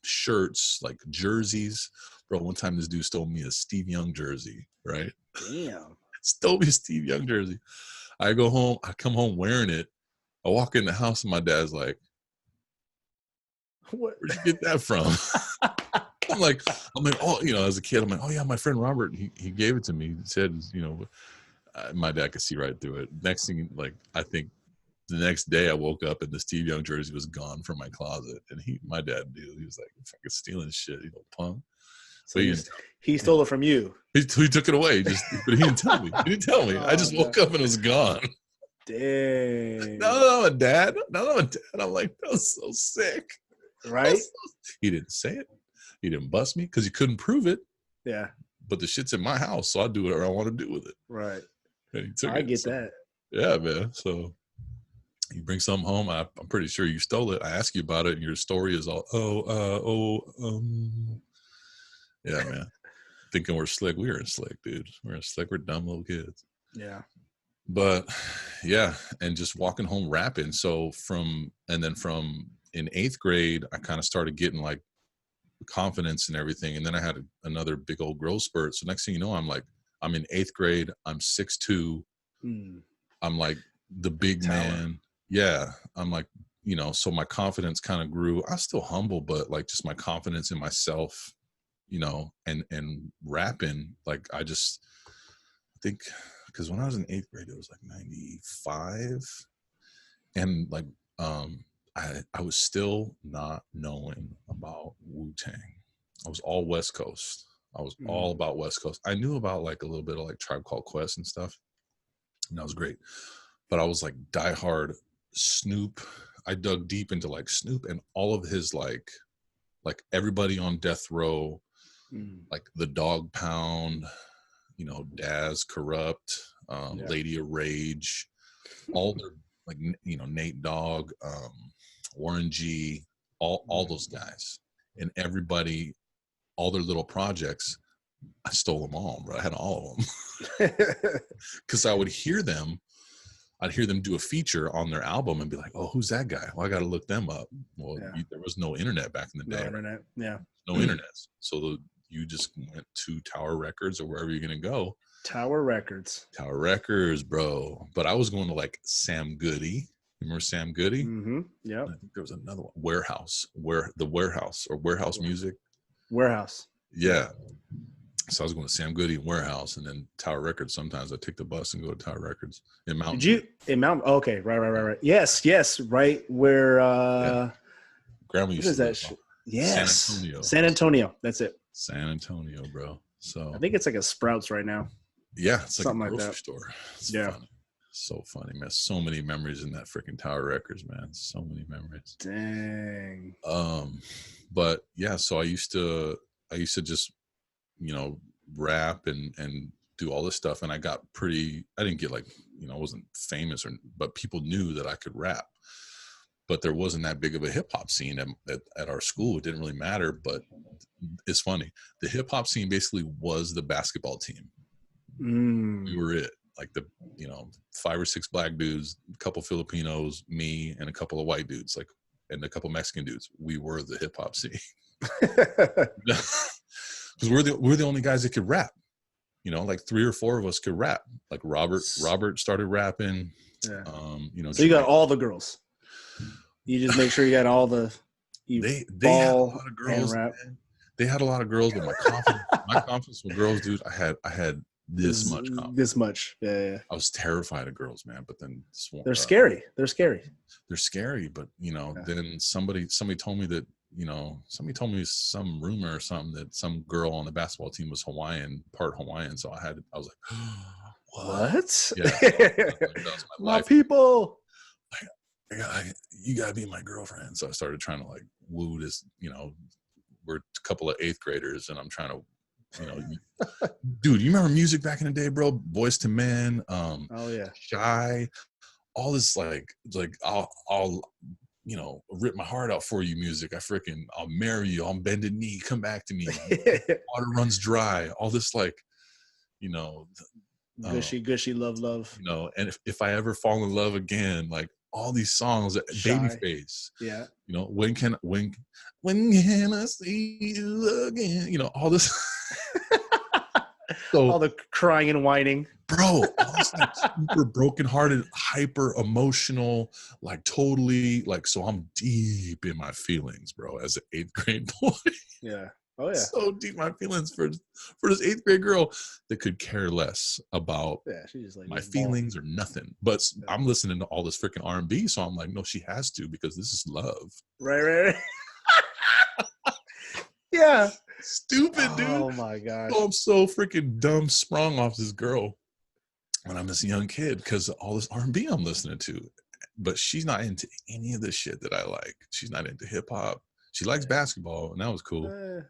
Speaker 2: shirts, like jerseys. Bro, one time this dude stole me a Steve Young jersey, right?
Speaker 1: Damn.
Speaker 2: Stole me a Steve Young jersey. I go home, I come home wearing it. I walk in the house and my dad's like, where'd you get that from? I'm like, oh, you know, as a kid, I'm like, oh yeah, my friend Robert, he gave it to me. He said, you know, my dad could see right through it. Next thing, like, I think the next day I woke up and the Steve Young jersey was gone from my closet. And my dad knew. He was like, fucking stealing shit, you know, punk.
Speaker 1: So he stole it from you.
Speaker 2: He took it away, but he didn't tell me. He didn't tell me. Oh, I just woke up and it was gone.
Speaker 1: Dang.
Speaker 2: No, I'm a dad. I'm like, that was so sick.
Speaker 1: Right?
Speaker 2: He didn't say it. He didn't bust me because he couldn't prove it.
Speaker 1: Yeah.
Speaker 2: But the shit's in my house, so I do whatever I want to do with it.
Speaker 1: Right.
Speaker 2: And he took
Speaker 1: I get that.
Speaker 2: Yeah, man. So you bring something home. I'm pretty sure you stole it. I ask you about it, and your story is all, yeah, man. Thinking we're slick. We aren't slick, dude. We're slick. We're dumb little kids.
Speaker 1: Yeah.
Speaker 2: But yeah, and just walking home rapping. So from in 8th grade, I kind of started getting like confidence and everything. And then I had another big old growth spurt. So next thing you know, I'm in 8th grade. I'm 6'2". I'm like the big man. Yeah. I'm like, you know, so my confidence kind of grew. I was still humble, but like just my confidence in myself, you know, and rapping, like I think because when I was in 8th grade, it was like 95. And like, I was still not knowing about Wu-Tang. I was all West Coast. I was all about West Coast. I knew about like a little bit of like Tribe Called Quest and stuff. And that was great. But I was like diehard Snoop. I dug deep into like Snoop and all of his like everybody on Death Row, like the Dog Pound, you know, Daz, Corrupt, Lady of Rage, all their like, you know, Nate Dogg, Warren G, all those guys, and everybody, all their little projects. I stole them all, bro. I had all of them because I would hear them. I'd hear them do a feature on their album and be like, "Oh, who's that guy? Well, I got to look them up." Well, there was no internet back in the day. No internet. So you just went to Tower Records or wherever you're gonna go.
Speaker 1: Tower Records,
Speaker 2: bro. But I was going to like Sam Goody. Remember Sam Goody?
Speaker 1: Yeah.
Speaker 2: I think there was another one, Warehouse Music.
Speaker 1: Warehouse.
Speaker 2: Yeah. So I was going to Sam Goody and Warehouse, and then Tower Records. Sometimes I take the bus and go to Tower Records in Mountain.
Speaker 1: Okay, right. Yes, right where.
Speaker 2: Grandma used to live.
Speaker 1: Yes, San Antonio. That's it.
Speaker 2: San Antonio, bro. So
Speaker 1: I think it's like a Sprouts right now.
Speaker 2: Yeah, it's like
Speaker 1: something
Speaker 2: a grocery
Speaker 1: like that.
Speaker 2: store. It's
Speaker 1: yeah,
Speaker 2: funny. So funny, man. So many memories in that freaking Tower Records, man. So many memories.
Speaker 1: Dang.
Speaker 2: But yeah, so I used to just, you know, rap and do all this stuff, and I didn't get like, you know, I wasn't famous but people knew that I could rap. But there wasn't that big of a hip hop scene at our school. It didn't really matter, but it's funny. The hip hop scene basically was the basketball team. We were it. Like the, you know, 5 or 6 black dudes, a couple Filipinos, me, and a couple of white dudes, like, and a couple Mexican dudes. We were the hip hop scene. Because we're the only guys that could rap. You know, like 3 or 4 of us could rap. Like Robert started rapping.
Speaker 1: Yeah.
Speaker 2: You know,
Speaker 1: so you got all the girls. You just make sure you got all the.
Speaker 2: They had a lot of girls. They had a lot of girls, but my confidence with girls, dude. I had this much confidence.
Speaker 1: This much, yeah. I
Speaker 2: was terrified of girls, man. But then
Speaker 1: they're scary. They're scary,
Speaker 2: but you know, then somebody told me that, you know, some rumor or something that some girl on the basketball team was part Hawaiian. So I was like,
Speaker 1: what?
Speaker 2: Yeah, that was my life.
Speaker 1: People.
Speaker 2: You gotta be my girlfriend. So I started trying to like woo this, you know, we're a couple of 8th graders and I'm trying to, you know, dude, you remember music back in the day, bro? Boys to Men, Shy, all this like I'll you know, rip my heart out for you music. I'll marry you, I'll bend a knee, come back to me. Water runs dry. All this like, you know,
Speaker 1: gushy, love.
Speaker 2: You know, and if I ever fall in love again, like all these songs, Babyface.
Speaker 1: Yeah.
Speaker 2: You know, when can I see you again? You know, all this.
Speaker 1: So, all the crying and whining.
Speaker 2: Bro, all this like super brokenhearted, hyper emotional, like totally like, so I'm deep in my feelings, bro, as an 8th grade boy.
Speaker 1: Yeah. Oh yeah.
Speaker 2: So deep in my feelings for this 8th grade girl that could care less about
Speaker 1: she's just like
Speaker 2: my feelings or nothing. But I'm listening to all this freaking R&B, so I'm like, no, she has to, because this is love.
Speaker 1: Right. Yeah.
Speaker 2: Stupid, dude.
Speaker 1: Oh my gosh.
Speaker 2: So I'm so freaking dumb sprung off this girl when I'm this young kid because of all this R&B I'm listening to. But she's not into any of the shit that I like. She's not into hip hop. She likes basketball, and that was cool.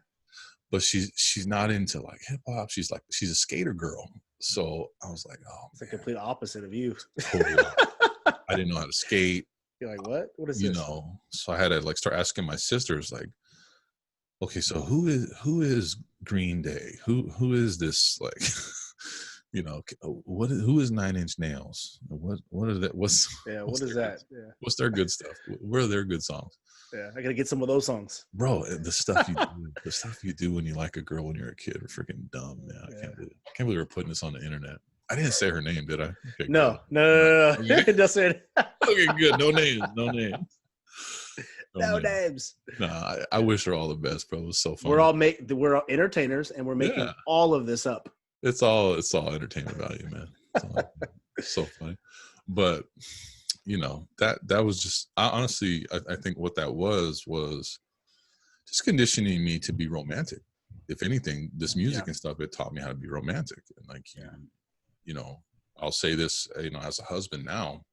Speaker 2: But she's not into like hip hop. She's a skater girl. So I was like, oh,
Speaker 1: it's the complete opposite of you.
Speaker 2: Totally. I didn't know how to skate.
Speaker 1: You're like, what? What is
Speaker 2: this?
Speaker 1: You
Speaker 2: know, so I had to like start asking my sisters, like, okay, so who is Green Day? Who is this, like, you know, who is 9 Inch Nails? What is that? What is
Speaker 1: that? Yeah.
Speaker 2: What's their good stuff? Where are their good songs?
Speaker 1: Yeah, I gotta get some of those songs,
Speaker 2: bro. The stuff you do when you like a girl when you're a kid are freaking dumb, man. I can't believe we're putting this on the internet. I didn't say her name, did I? Okay,
Speaker 1: no.
Speaker 2: Okay.
Speaker 1: Just said.
Speaker 2: Okay, good. No names.
Speaker 1: No names.
Speaker 2: Nah, I wish her all the best, bro. It was so fun.
Speaker 1: We're all entertainers, and we're making all of this up.
Speaker 2: It's all entertainment value, man. So funny. But you know, that was just honestly, I think what that was just conditioning me to be romantic. If anything, this
Speaker 1: Yeah.
Speaker 2: music and stuff, it taught me how to be romantic. And like you know, I'll say this, you know, as a husband now,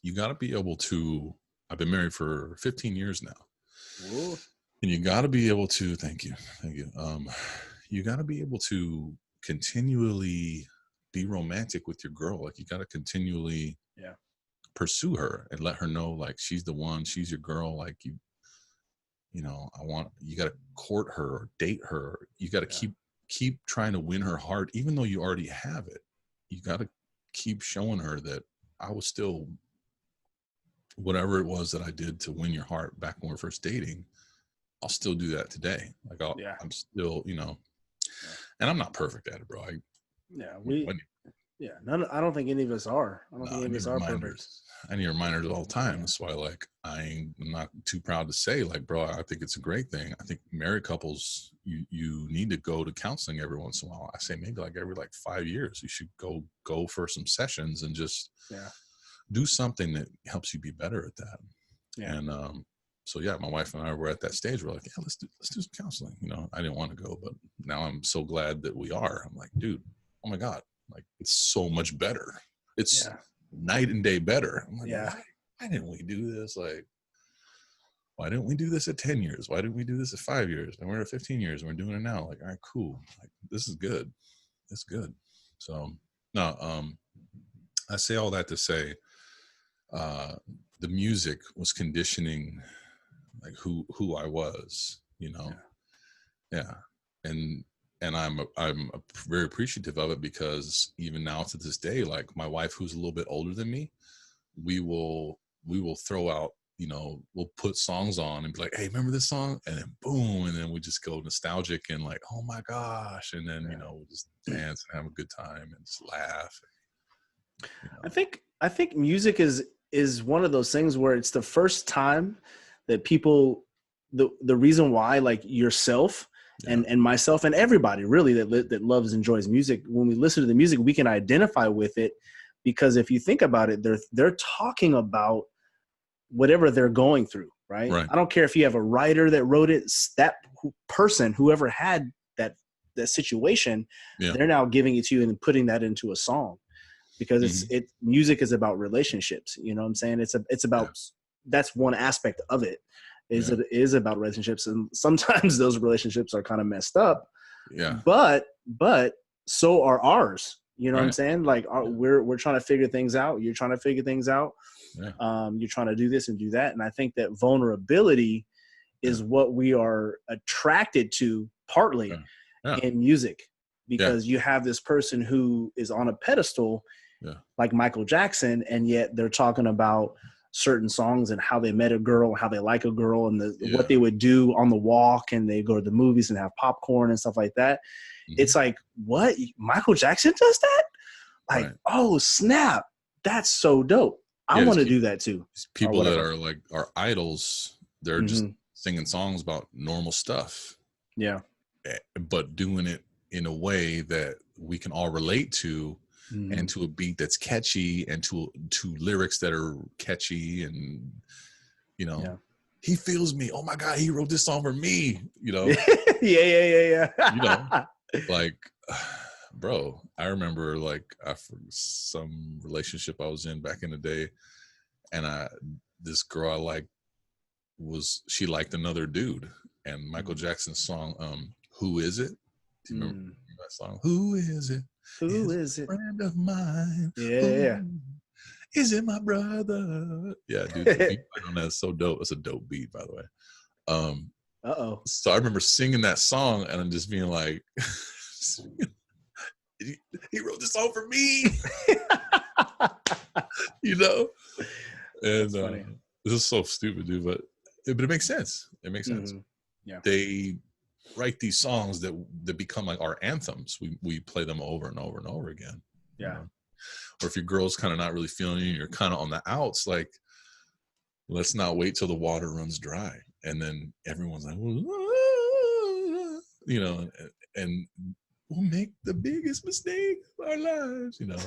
Speaker 2: you got to be able to. I've been married for 15 years now,
Speaker 1: Whoa.
Speaker 2: and you got to be able to. Thank you. You got to be able to continually be romantic with your girl. Like you got to continually pursue her and let her know like she's the one, she's your girl. Like you know, you got to court her or date her. You got to keep trying to win her heart, even though you already have it. You got to keep showing her that I was still whatever it was that I did to win your heart back when we were first dating. I'll still do that today. Like I'm still, you know, and I'm not perfect at it, bro.
Speaker 1: I don't think any of us are. I don't think any of us are perfect.
Speaker 2: I need reminders all the time. That's why, like, I'm not too proud to say, like, bro, I think it's a great thing. I think married couples, you need to go to counseling every once in a while. I say maybe like every 5 years, you should go for some sessions and just do something that helps you be better at that. Yeah. And so yeah, my wife and I were at that stage. We're like, yeah, let's do some counseling. You know, I didn't want to go, but now I'm so glad that we are. I'm like, dude, oh my God, like it's so much better. It's night and day better. I'm like, why didn't we do this? Like, why didn't we do this at 10 years? Why didn't we do this at 5 years? And we're at 15 years and we're doing it now. Like, all right, cool. Like, this is good. It's good. So no, I say all that to say, the music was conditioning like who I was, you know. And I'm very appreciative of it, because even now to this day, like my wife, who's a little bit older than me, we will throw out, you know, we'll put songs on and be like, hey, remember this song? And then boom, and then we just go nostalgic and like, oh my gosh, and then you know, we'll just dance and have a good time and just laugh. You know?
Speaker 1: I think music is one of those things where it's the first time that people, the reason why, like yourself and myself and everybody really that loves, enjoys music, when we listen to the music, we can identify with it, because if you think about it, they're talking about whatever they're going through, right? I don't care if you have a writer that wrote it, that person, whoever had that situation, they're now giving it to you and putting that into a song. Because music is about relationships, you know what I'm saying? It's about, that's one aspect of it, it is about relationships. And sometimes those relationships are kind of messed up, but so are ours, you know what I'm saying? Like we're trying to figure things out. You're trying to figure things out. You're trying to do this and do that. And I think that vulnerability is what we are attracted to partly in music, because you have this person who is on a pedestal, like Michael Jackson, and yet they're talking about certain songs and how they met a girl, how they like a girl, and what they would do on the walk, and they go to the movies and have popcorn and stuff like that. It's like, what? Michael Jackson does that? Like, oh snap, that's so dope. I want to do that too.
Speaker 2: People that are like our idols, they're just singing songs about normal stuff. But doing it in a way that we can all relate to, and to a beat that's catchy, and to lyrics that are catchy, and you know, he feels me. Oh my God, he wrote this song for me. You know,
Speaker 1: yeah.
Speaker 2: You know, like, bro, I remember like after some relationship I was in back in the day, and this girl I liked she liked another dude, and Michael Jackson's song, "Who Is It?" Do you remember that song? Who is it?
Speaker 1: Who is it?
Speaker 2: Friend of mine.
Speaker 1: Yeah.
Speaker 2: Is it my brother? Yeah, dude. The beat on that is so dope. It's a dope beat, by the way. So I remember singing that song, and I'm just being like, he wrote this song for me. You know? And this is so stupid, dude, but it makes sense. It makes sense. They write these songs that become like our anthems. We play them over and over and over again. You know? Or if your girl's kind of not really feeling you, you're kind of on the outs, like, let's not wait till the water runs dry. And then everyone's like, you know, and we'll make the biggest mistake of our lives, you know.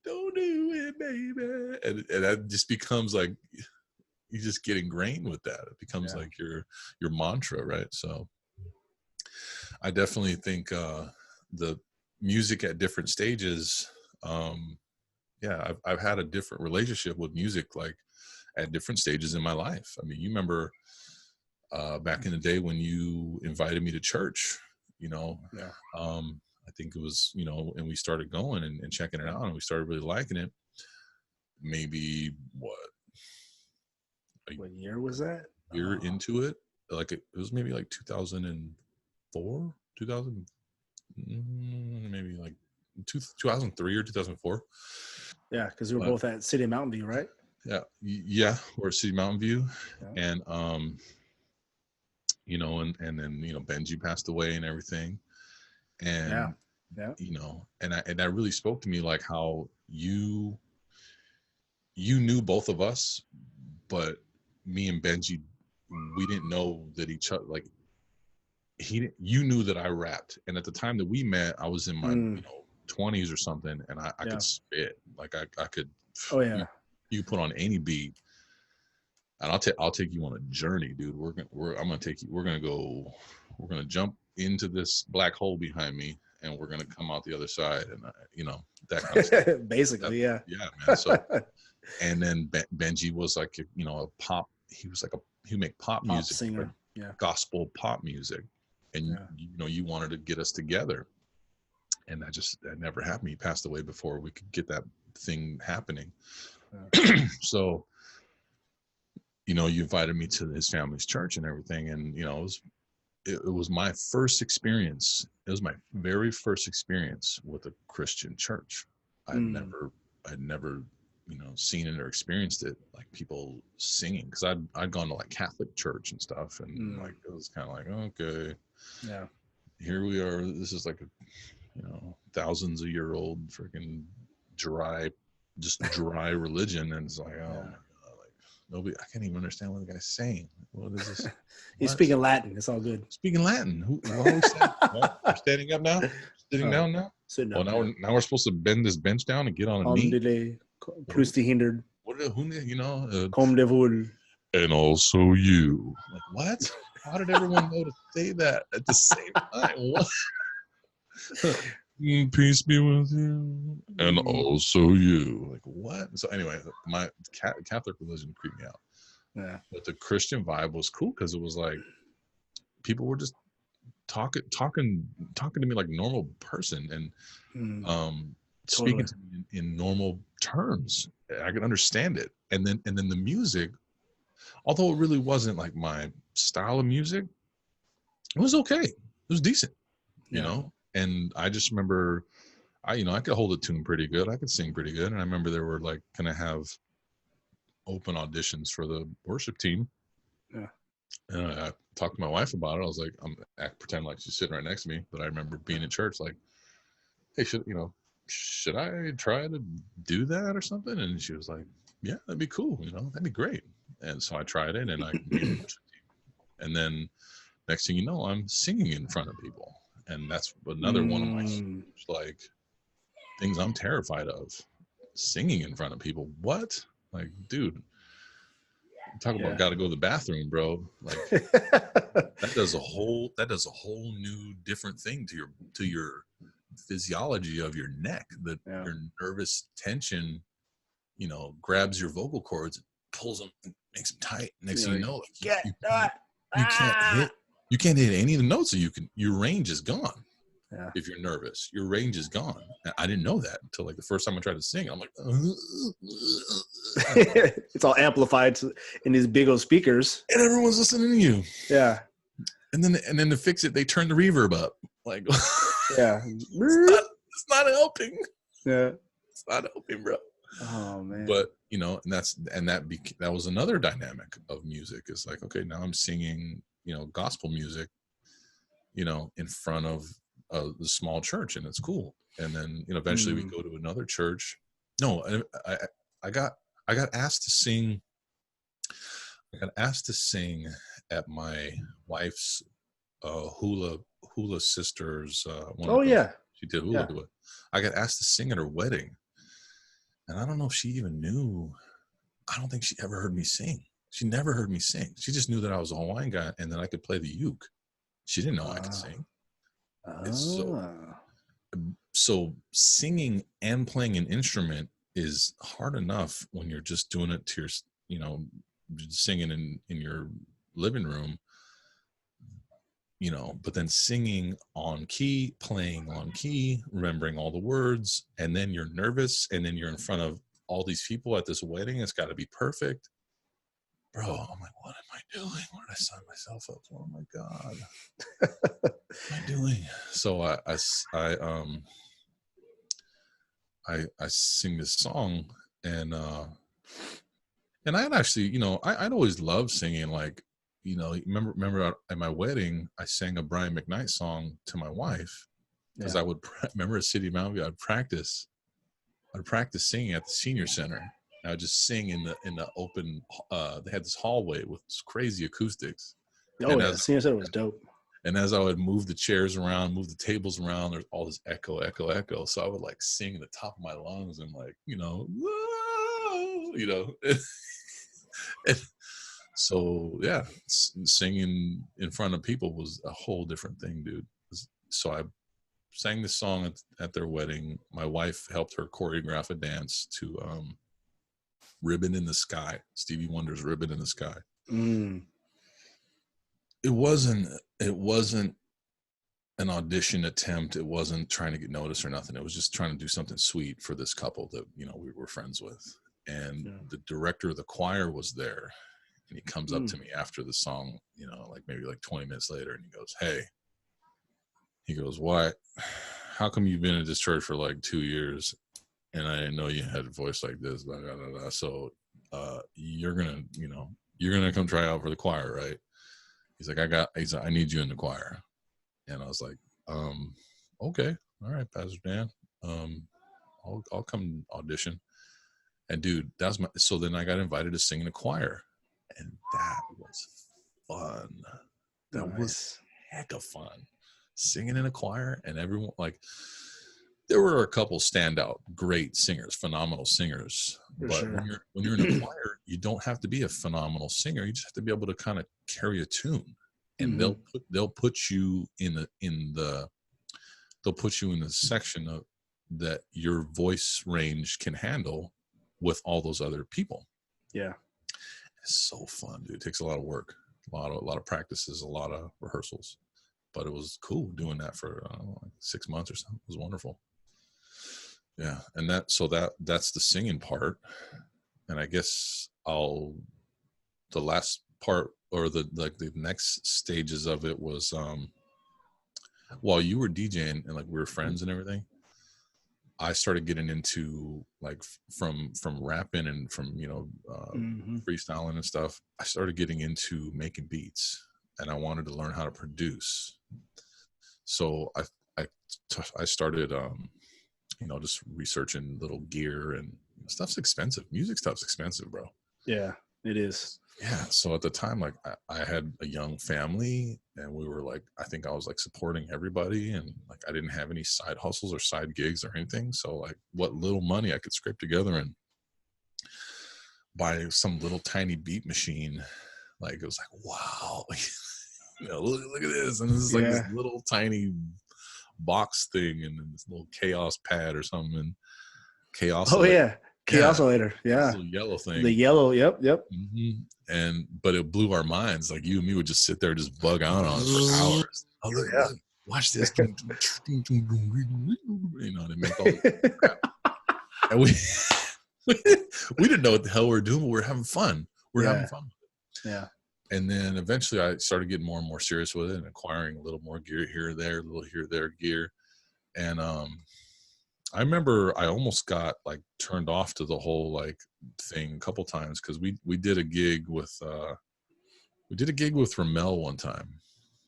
Speaker 2: Don't do it, baby. And that just becomes like, you just get ingrained with that. It becomes like your mantra, right? So I definitely think the music at different stages, I've had a different relationship with music, like at different stages in my life. I mean, you remember back in the day when you invited me to church, you know, I think it was, you know, and we started going and checking it out, and we started really liking it. Maybe what
Speaker 1: year was that?
Speaker 2: Year into it, like it was maybe like 2004, 2000, maybe like 2003 or 2004.
Speaker 1: Yeah, because we were both at City of Mountain View, right?
Speaker 2: Yeah, we're at City Mountain View, and you know, and then, you know, Benji passed away and everything, and you know, and that really spoke to me, like how you knew both of us, but me and Benji, we didn't know that each other, like you knew that I rapped, and at the time that we met, I was in my you know 20s or something, and I could spit, like I could.
Speaker 1: Oh yeah.
Speaker 2: You put on any beat, and I'll take you on a journey, dude. I'm gonna take you. We're gonna jump into this black hole behind me, and we're gonna come out the other side, and you know, that kind of stuff.
Speaker 1: Basically, yeah,
Speaker 2: man. So, and then Benji was like, you know, a pop. He was like he make pop music,
Speaker 1: singer,
Speaker 2: gospel pop music, and you know, you wanted to get us together, and that never happened. He passed away before we could get that thing happening. So, you know, you invited me to his family's church and everything, and you know, it was my first experience. It was my very first experience with a Christian church. I'd never, you know, seen it or experienced it, like people singing, because I'd gone to like Catholic church and stuff, and like it was kind of like, okay, here we are. This is like a, you know, thousands of year old freaking dry religion, and it's like, oh my God, like nobody, I can't even understand what the guy's saying. What is this?
Speaker 1: He's speaking Latin. It's all good.
Speaker 2: Speaking Latin. We're standing up now. Sitting down now.
Speaker 1: Sitting
Speaker 2: up. Well, now we're supposed to bend this bench down and get on a knee.
Speaker 1: Christy hindered.
Speaker 2: What? You know?
Speaker 1: Comme de vol.
Speaker 2: And also you. Like what? How did everyone know to say that at the same time? What? Peace be with you, and also you. Like what? So anyway, my Catholic religion creeped me out.
Speaker 1: Yeah. But
Speaker 2: the Christian vibe was cool, because it was like people were just talking to me like a normal person, and speaking to me in normal terms. I could understand it. And then the music, although it really wasn't like my style of music, it was okay. It was decent, you know. And I just remember, I could hold a tune pretty good. I could sing pretty good. And I remember there were like going to have open auditions for the worship team. Yeah. And I talked to my wife about it. I was like, pretend like she's sitting right next to me. But I remember being in church like, hey, should I try to do that or something? And she was like, yeah, that'd be cool. You know, that'd be great. And so I tried it, and I and then next thing you know, I'm singing in front of people. And that's another one of my like things I'm terrified of, singing in front of people. What? Like, dude, talk about got to go to the bathroom, bro. Like that does a whole new different thing to your physiology of your neck. That your nervous tension, you know, grabs your vocal cords, pulls them, makes them tight. Next thing you know, like, you can't hit any of the notes, so your range is gone. Yeah. If you're nervous, your range is gone. I didn't know that until like the first time I tried to sing. I'm like,
Speaker 1: it's all amplified in these big old speakers,
Speaker 2: and everyone's listening to you.
Speaker 1: Yeah.
Speaker 2: And then to fix it, they turn the reverb up. Like,
Speaker 1: yeah,
Speaker 2: it's not helping.
Speaker 1: Yeah,
Speaker 2: it's not helping, bro.
Speaker 1: Oh man.
Speaker 2: But you know, that was another dynamic of music. It's like, okay, now I'm singing, you know, gospel music, you know, in front of the small church, and it's cool. And then, you know, eventually we go to another church. No, I got asked to sing. I got asked to sing at my wife's hula Hula Sisters. One
Speaker 1: Oh
Speaker 2: of them.
Speaker 1: yeah,
Speaker 2: She did
Speaker 1: yeah.
Speaker 2: hula. I got asked to sing at her wedding, and I don't know if she even knew. I don't think she ever heard me sing. She never heard me sing. She just knew that I was a Hawaiian guy and that I could play the uke. She didn't know I could sing. It's so singing and playing an instrument is hard enough when you're just doing it to your, singing in your living room, but then singing on key, playing on key, remembering all the words, and then you're nervous, and then you're in front of all these people at this wedding. It's got to be perfect. Bro, I'm like, what am I doing? What did I sign myself up for? Oh my God. What am I doing? So I sing this song, and I'd actually, I'd always loved singing. Like, remember at my wedding, I sang a Brian McKnight song to my wife, because I would remember at City of Mountain View, I'd practice singing at the senior center. I would just sing in the open. They had this hallway with crazy acoustics.
Speaker 1: Oh yeah, senior center was dope.
Speaker 2: And as I would move the chairs around, move the tables around, there's all this echo. So I would like sing the top of my lungs and like, whoa, and so yeah, singing in front of people was a whole different thing, dude. So I sang the song at their wedding. My wife helped her choreograph a dance to Ribbon in the Sky, Stevie Wonder's Ribbon in the Sky. It wasn't an audition attempt. It wasn't trying to get noticed or nothing. It was just trying to do something sweet for this couple that, we were friends with. And the director of the choir was there, and he comes up to me after the song, maybe 20 minutes later, and he goes, "Hey," he goes, "Why, how come you've been at this church for like 2 years and I didn't know you had a voice like this, blah, blah, blah, blah. So you're gonna come try out for the choir, right?" He's like, I need you in the choir. And I was like, okay, all right, Pastor Dan, I'll come audition. And dude, so then I got invited to sing in a choir, and that was fun. That was heck of fun, singing in a choir. And everyone, like, there were a couple standout great singers, phenomenal singers. But when you're in a choir, you don't have to be a phenomenal singer. You just have to be able to kind of carry a tune. And they'll put you in the section of that your voice range can handle with all those other people.
Speaker 1: Yeah,
Speaker 2: it's so fun, dude. It takes a lot of work, a lot of practices, a lot of rehearsals, but it was cool doing that for 6 months or something. It was wonderful. Yeah, and that's the singing part. And I guess the last part, or the next stages of it was while you were DJing and like we were friends and everything, I started getting into like from rapping and from freestyling and stuff. I started getting into making beats, and I wanted to learn how to produce. So I started just researching little gear, and stuff's expensive. Music stuff's expensive, bro.
Speaker 1: Yeah, it is.
Speaker 2: Yeah. So at the time, like I had a young family, and we were like, I think I was like supporting everybody, and like I didn't have any side hustles or side gigs or anything. So like what little money I could scrape together and buy some little tiny beat machine, like it was like, wow, look at this. And this is like this little tiny box thing, and then this little Chaos pad or something, and Chaos.
Speaker 1: Oh yeah. Chaosilator, yeah.
Speaker 2: The yellow thing.
Speaker 1: The yellow, yep.
Speaker 2: Mm-hmm. But it blew our minds. Like you and me would just sit there, just bug out on it for hours. Oh, look, watch this. They make all the crap. And we didn't know what the hell we were doing, but we were having fun. We're having fun.
Speaker 1: Yeah.
Speaker 2: And then eventually I started getting more and more serious with it and acquiring a little more gear here or there, a little here or there gear. And I remember I almost got like turned off to the whole like thing a couple times, because we did a gig with Ramel one time.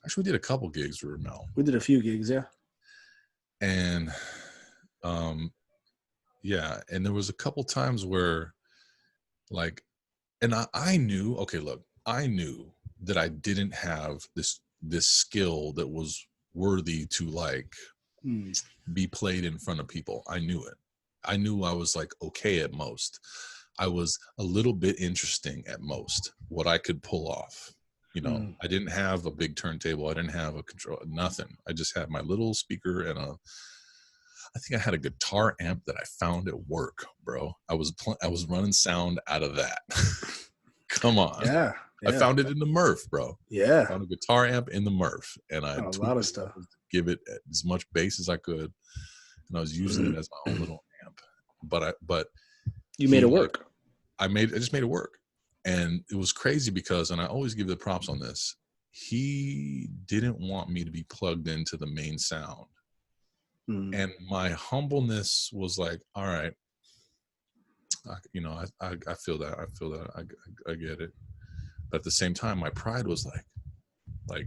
Speaker 2: Actually, we did a couple gigs with Ramel.
Speaker 1: We did a few gigs, yeah.
Speaker 2: And and there was a couple times where like, and I knew, okay, look, I knew that I didn't have this skill that was worthy to like be played in front of people. I knew it. I knew I was like okay at most. I was a little bit interesting at most, what I could pull off. You know, I didn't have a big turntable. I didn't have a control, nothing. I just had my little speaker and I think I had a guitar amp that I found at work, bro. I was running sound out of that. Come on.
Speaker 1: Yeah.
Speaker 2: I found it in the Murph, bro.
Speaker 1: Yeah.
Speaker 2: I found a guitar amp in the Murph, and I
Speaker 1: a lot of stuff.
Speaker 2: give it as much bass as I could, and I was using it as my own little amp. But
Speaker 1: you made it work.
Speaker 2: I just made it work, and it was crazy because, and I always give the props on this. He didn't want me to be plugged into the main sound, and my humbleness was like, all right, you know, I feel that, I get it. But at the same time, my pride was like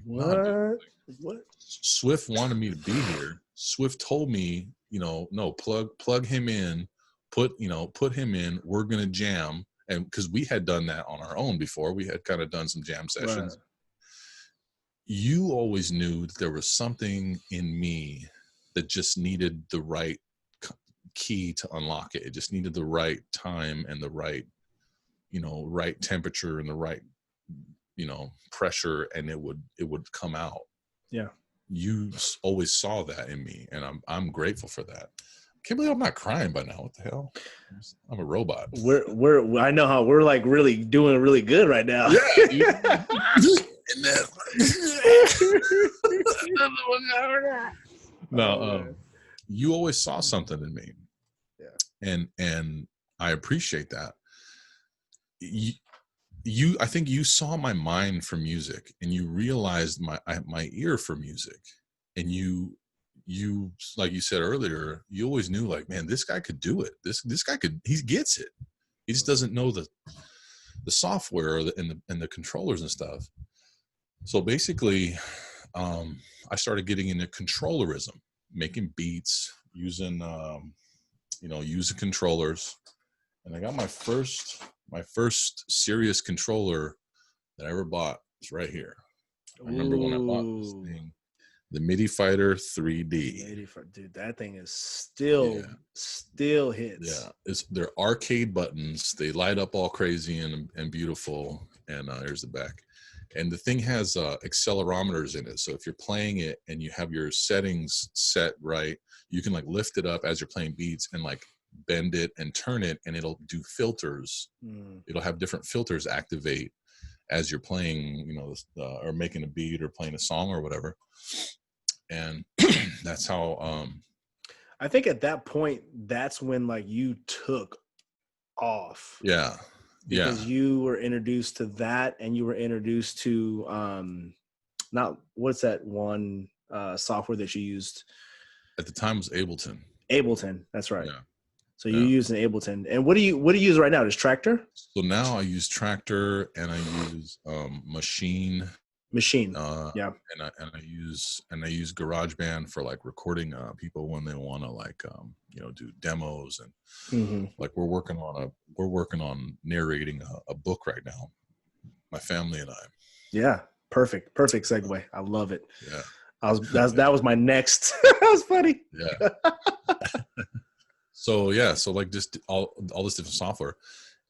Speaker 1: what?
Speaker 2: Swift wanted me to be here. Swift told me, you know, no, plug him in, put him in. We're gonna jam, and because we had done that on our own before, we had kind of done some jam sessions. Right. You always knew that there was something in me that just needed the right key to unlock it. It just needed the right time and the right, you know, right temperature and the right, you know, pressure, and it would come out.
Speaker 1: Yeah.
Speaker 2: You always saw that in me, and I'm grateful for that. I can't believe I'm not crying by now. What the hell? I'm a robot.
Speaker 1: I know how we're like really doing really good right now.
Speaker 2: Yeah. No, you always saw something in me. Yeah. And I appreciate that. I think you saw my mind for music, and you realized my ear for music, and you like you said earlier, you always knew like, man, this guy could do it. This guy he gets it. He just doesn't know the software and the controllers and stuff. So basically, I started getting into controllerism, making beats using using controllers, and I got my first serious controller that I ever bought. It's right here. I remember when I bought this thing, the MIDI Fighter 3D.
Speaker 1: Dude, that thing is still hits.
Speaker 2: Yeah, they're arcade buttons. They light up all crazy and beautiful. And here's the back. And the thing has accelerometers in it. So if you're playing it and you have your settings set right, you can like lift it up as you're playing beats and like bend it and turn it, and it'll do filters. It'll have different filters activate as you're playing, you know, or making a beat or playing a song or whatever. And that's how
Speaker 1: I think at that point, that's when like you took off.
Speaker 2: Yeah.
Speaker 1: Because you were introduced to that, and you were introduced to not what's that one software that you used
Speaker 2: at the time? Was
Speaker 1: Ableton. That's right.
Speaker 2: Yeah.
Speaker 1: So you use an Ableton, and what do you use right now? Just Traktor?
Speaker 2: So now I use Traktor, and I use Machine.
Speaker 1: Yeah.
Speaker 2: And I use GarageBand for like recording people when they want to like do demos, and like we're working on narrating a book right now, my family and I.
Speaker 1: Yeah, perfect segue. I love it.
Speaker 2: Yeah,
Speaker 1: that was my next. That was funny.
Speaker 2: Yeah. So like just all this different software,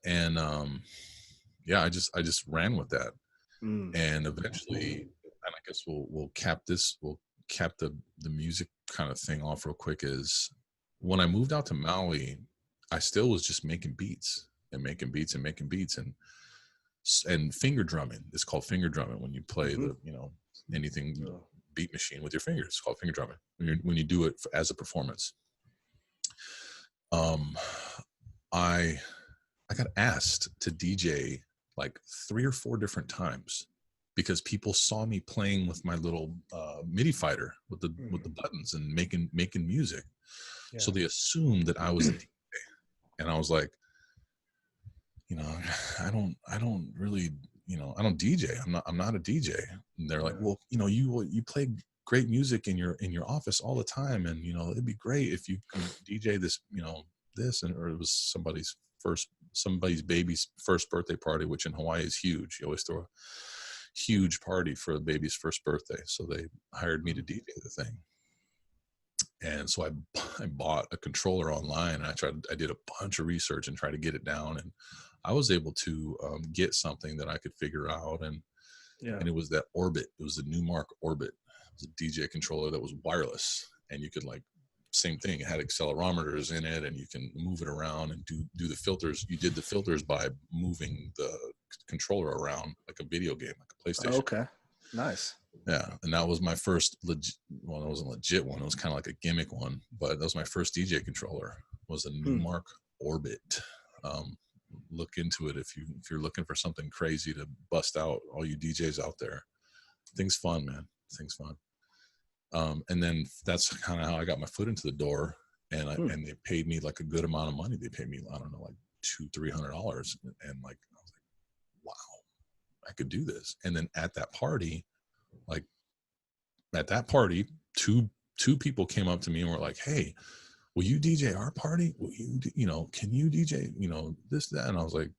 Speaker 2: and I just ran with that. And eventually, and I guess we'll cap the music kind of thing off real quick, is when I moved out to Maui, I still was just making beats and finger drumming. It's called finger drumming when you play anything beat machine with your fingers. It's called finger drumming when you do it as a performance. I got asked to DJ like 3 or 4 different times because people saw me playing with my little MIDI fighter with the buttons and making music. Yeah. So they assumed that I was a DJ, and I was like, I don't really, I don't DJ. I'm not a DJ. And they're like, well, you play great music in your office all the time, and it'd be great if you could DJ this, this, or it was somebody's baby's first birthday party, which in Hawaii is huge. You always throw a huge party for the baby's first birthday. So they hired me to DJ the thing. And so I bought a controller online. And I did a bunch of research and tried to get it down. And I was able to get something that I could figure out. And it was that Orbit. It was the Newmark Orbit. It was a DJ controller that was wireless. And you could like, same thing. It had accelerometers in it, and you can move it around and do the filters. You did the filters by moving the controller around like a video game, like a PlayStation.
Speaker 1: Oh, okay. Nice.
Speaker 2: Yeah. And that was my first legit, well, it wasn't a legit one. It was kind of like a gimmick one, but that was my first DJ controller, was a Newmark Orbit. Look into it if you're looking for something crazy to bust out, all you DJs out there. Thing's fun, man. Thing's fun. And then that's kind of how I got my foot into the door, and and they paid me like a good amount of money. They paid me, I don't know, like $200-300, and like I was like, wow, I could do this. And then at that party, two people came up to me and were like, hey, will you DJ our party? Will you, can you DJ, this, that? And I was like,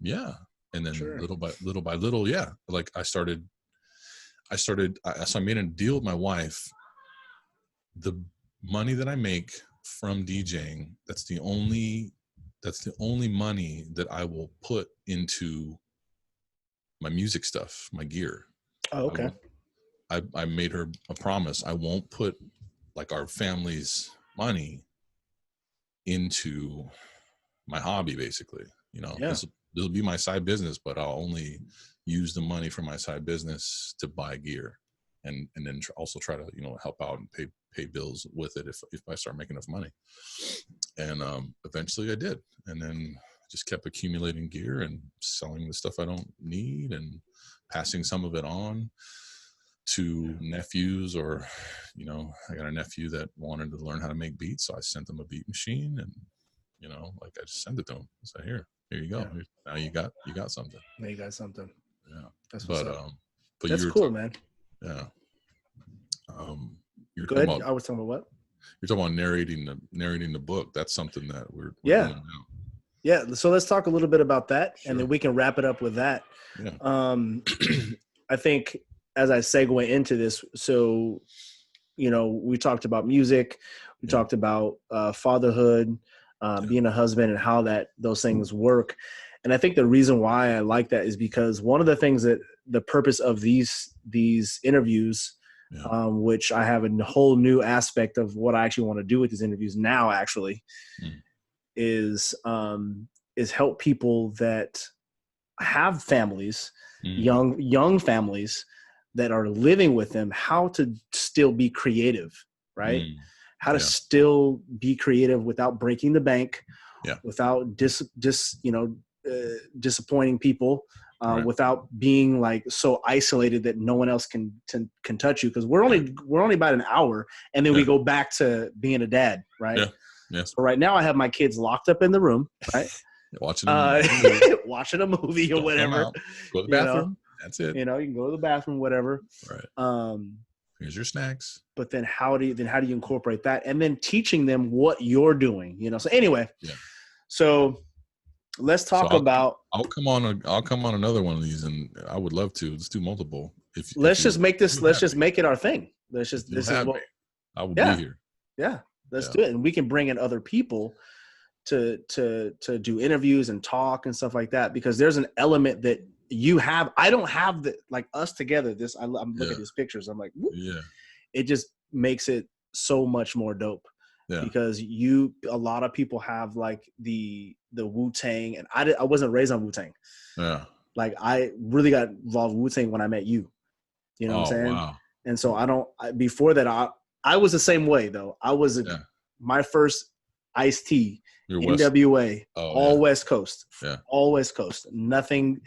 Speaker 2: yeah. And then little by little, yeah. Like so I made a deal with my wife. The money that I make from DJing, that's the only money that I will put into my music stuff, my gear.
Speaker 1: Oh, okay.
Speaker 2: I made her a promise. I won't put like our family's money into my hobby, basically. This will be my side business, but I'll only use the money from my side business to buy gear, and then also try to help out and pay bills with it if I start making enough money. And eventually I did, and then just kept accumulating gear and selling the stuff I don't need and passing some of it on to nephews, or I got a nephew that wanted to learn how to make beats, so I sent him a beat machine, and I just sent it to him. So here you go. Yeah. Now you got something.
Speaker 1: Now you got something.
Speaker 2: Yeah,
Speaker 1: that's what's up.
Speaker 2: But
Speaker 1: that's cool, man.
Speaker 2: Yeah.
Speaker 1: You're good. I was talking about what?
Speaker 2: You're talking about narrating the book. That's something that we're
Speaker 1: doing
Speaker 2: now.
Speaker 1: Yeah. So let's talk a little bit about that, and then we can wrap it up with that.
Speaker 2: Yeah.
Speaker 1: I think as I segue into this, so we talked about music, we talked about fatherhood, being a husband, and how those things work. And I think the reason why I like that is because one of the things that the purpose of these interviews, which I have a whole new aspect of what I actually want to do with these interviews now, actually, is help people that have families, young families that are living with them, how to still be creative, right? How to still be creative without breaking the bank, without disappointing people, without being like so isolated that no one else can touch you. Because we're only about an hour, and then we go back to being a dad, right?
Speaker 2: Yeah.
Speaker 1: So right now I have my kids locked up in the room, right?
Speaker 2: watching a
Speaker 1: movie or whatever.
Speaker 2: Go to the bathroom. That's it.
Speaker 1: You can go to the bathroom, whatever.
Speaker 2: Right. Here's your snacks.
Speaker 1: But then how do you incorporate that, and then teaching them what you're doing? So anyway. Yeah. So let's talk about.
Speaker 2: I'll come on another one of these, and I would love to. Let's do multiple.
Speaker 1: Let's just make it our thing. This is what
Speaker 2: I will be here.
Speaker 1: Yeah. Let's do it, and we can bring in other people to do interviews and talk and stuff like that, because there's an element that you have. I don't have the, like, us together. I'm looking at these pictures. I'm like, whoop.
Speaker 2: Yeah,
Speaker 1: it just makes it so much more dope. Yeah. Because a lot of people have like the Wu-Tang, and I wasn't raised on Wu-Tang.
Speaker 2: Yeah.
Speaker 1: Like, I really got involved with Wu-Tang when I met you. You know what I'm saying?
Speaker 2: Wow.
Speaker 1: And so before that, I was the same way though. I was my first Ice-T, NWA, West Coast.
Speaker 2: Yeah.
Speaker 1: All West Coast. Nothing,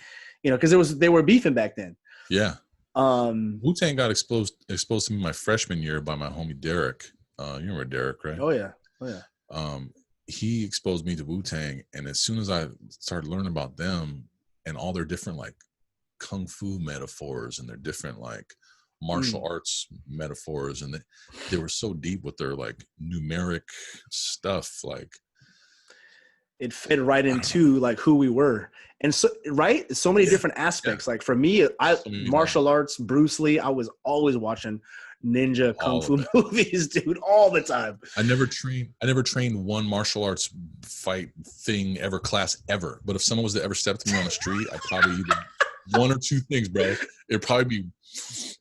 Speaker 1: because they were beefing back then.
Speaker 2: Yeah. Wu-Tang got exposed to me my freshman year by my homie Derek. You remember Derek, right?
Speaker 1: Oh yeah.
Speaker 2: He exposed me to Wu-Tang, and as soon as I started learning about them and all their different like kung fu metaphors and their different like martial arts metaphors, and they were so deep with their like numeric stuff, like
Speaker 1: it fit right into like who we were. And so, right, so many different aspects. Like for me, martial arts, Bruce Lee. I was always watching ninja kung fu movies, dude, all the time.
Speaker 2: I never trained one martial arts fight thing ever class ever. But if someone was to ever step to me on the street, I'd probably either one or two things, bro. It'd probably be,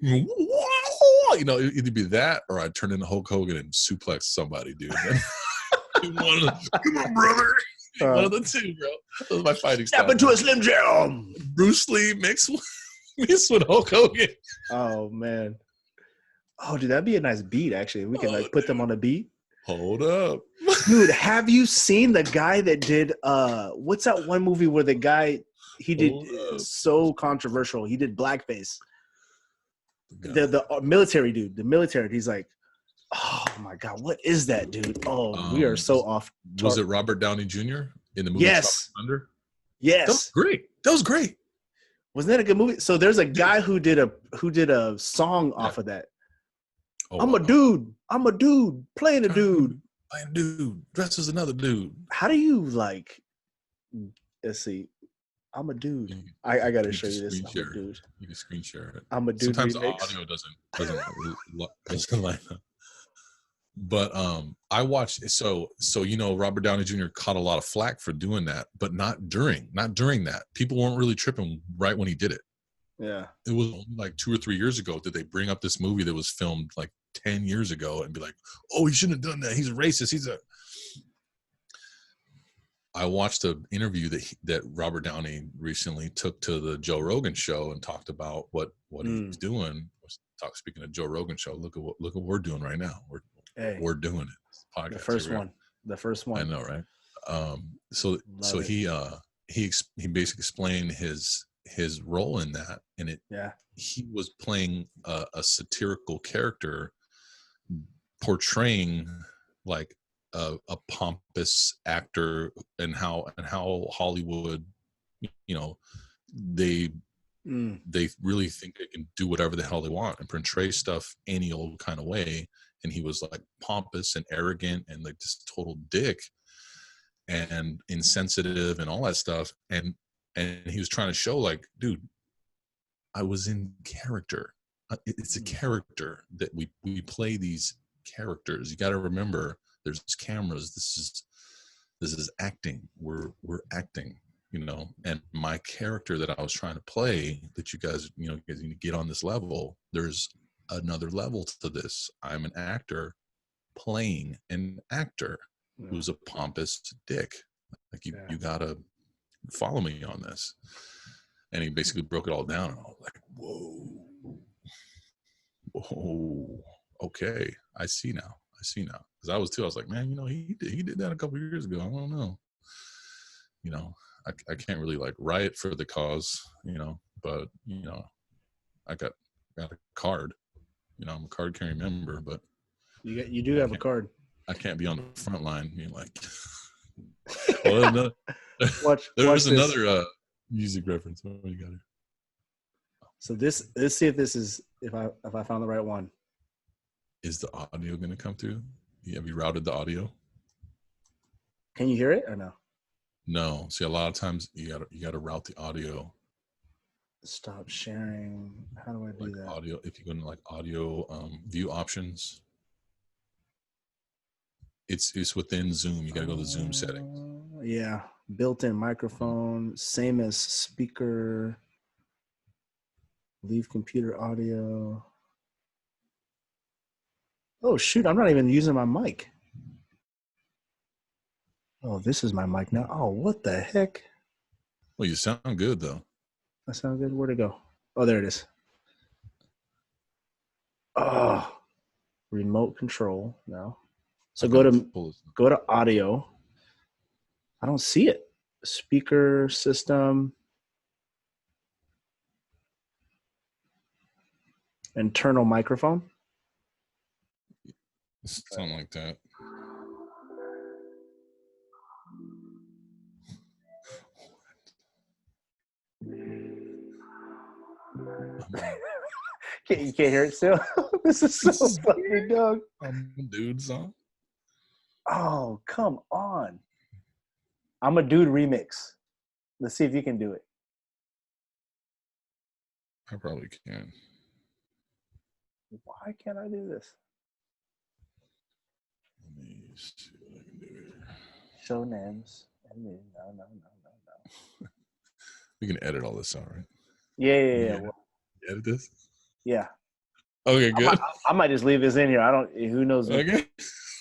Speaker 2: you know, it'd either be that or I'd turn into Hulk Hogan and suplex somebody, dude. Come on, brother. One of the two, bro. That was my fighting style.
Speaker 1: Step into a Slim Jim.
Speaker 2: Bruce Lee mixed with Hulk Hogan.
Speaker 1: Oh man. Oh, dude, that'd be a nice beat. Actually, we can like put them on a beat.
Speaker 2: Hold up,
Speaker 1: dude. Have you seen the guy that did? What's that one movie where the guy he did so controversial? He did blackface. The military dude. The military. He's like, oh my god, what is that, dude? Oh, we are so off.
Speaker 2: Was it Robert Downey Jr. in the movie?
Speaker 1: Yes.
Speaker 2: Thunder?
Speaker 1: Yes.
Speaker 2: That was great. That was great.
Speaker 1: Wasn't that a good movie? So there's a guy who did a song off of that. Oh, I'm a dude. I'm a dude playing a dude.
Speaker 2: Playing a dude dressed as another dude.
Speaker 1: How do you like? Let's see. I'm a dude. I gotta show you this. I'm a dude.
Speaker 2: You can screen share it.
Speaker 1: I'm a dude.
Speaker 2: Sometimes
Speaker 1: remix.
Speaker 2: The audio doesn't line up. But I watched so you know Robert Downey Jr. caught a lot of flack for doing that, but not during that. People weren't really tripping right when he did it.
Speaker 1: Yeah. It
Speaker 2: was only like 2 or 3 years ago that they bring up this movie that was filmed like 10 years ago and be like, oh, he shouldn't have done that. He's a racist. I watched an interview that Robert Downey recently took to the Joe Rogan show and talked about what he was doing. Speaking of Joe Rogan show, look at what we're doing right now. We're doing it. Podcast,
Speaker 1: the first one.
Speaker 2: I know, right? So he basically explained his role in that, and he was playing a satirical character, portraying like a pompous actor, and how Hollywood, you know, they really think they can do whatever the hell they want and portray stuff any old kind of way. And he was like pompous and arrogant and like this total dick and insensitive and all that stuff. And he was trying to show like, dude, I was in character. It's a character that we play these characters. You got to remember, there's cameras. This is acting. We're acting, you know. And my character that I was trying to play, that you guys need to get on this level. There's another level to this. I'm an actor playing an actor who's a pompous dick. Like you gotta follow me on this. And he basically broke it all down, and I was like, whoa, okay, I see now. Because I was like, man, you know, he did that a couple of years ago. I don't know, you know, I can't really like riot for the cause, you know, but you know, I got a card. You know, I'm a card carrying member, but
Speaker 1: you do have a card.
Speaker 2: I can't be on the front line. You know, like, well,
Speaker 1: watch
Speaker 2: another music reference. What do you got here?
Speaker 1: So let's see if I found the right one.
Speaker 2: Is the audio going to come through? Have you routed the audio?
Speaker 1: Can you hear it or no?
Speaker 2: No. See, a lot of times you got to route the audio.
Speaker 1: Stop sharing. How do I do that?
Speaker 2: Audio. If you go into like audio view options, it's within Zoom. You got to go to Zoom settings.
Speaker 1: Yeah, built-in microphone, same as speaker. Leave computer audio. Oh shoot! I'm not even using my mic. Oh, this is my mic now. Oh, what the heck?
Speaker 2: Well, you sound good though.
Speaker 1: That sounds good. Where'd it go? Oh, there it is. Oh, remote control now. So go to audio. I don't see it. Speaker system. Internal microphone.
Speaker 2: Something like that.
Speaker 1: You can't hear it still? This is so fucking dumb.
Speaker 2: Dude song.
Speaker 1: Oh, come on. I'm a dude remix. Let's see if you can do it.
Speaker 2: I probably can.
Speaker 1: Why can't I do this?
Speaker 2: Let me see what I can do here.
Speaker 1: Show names. No.
Speaker 2: We can edit all this out, right?
Speaker 1: Yeah. Well,
Speaker 2: Edit this?
Speaker 1: yeah.
Speaker 2: Okay, good.
Speaker 1: I might just leave this in here. I don't. Who knows?
Speaker 2: Okay.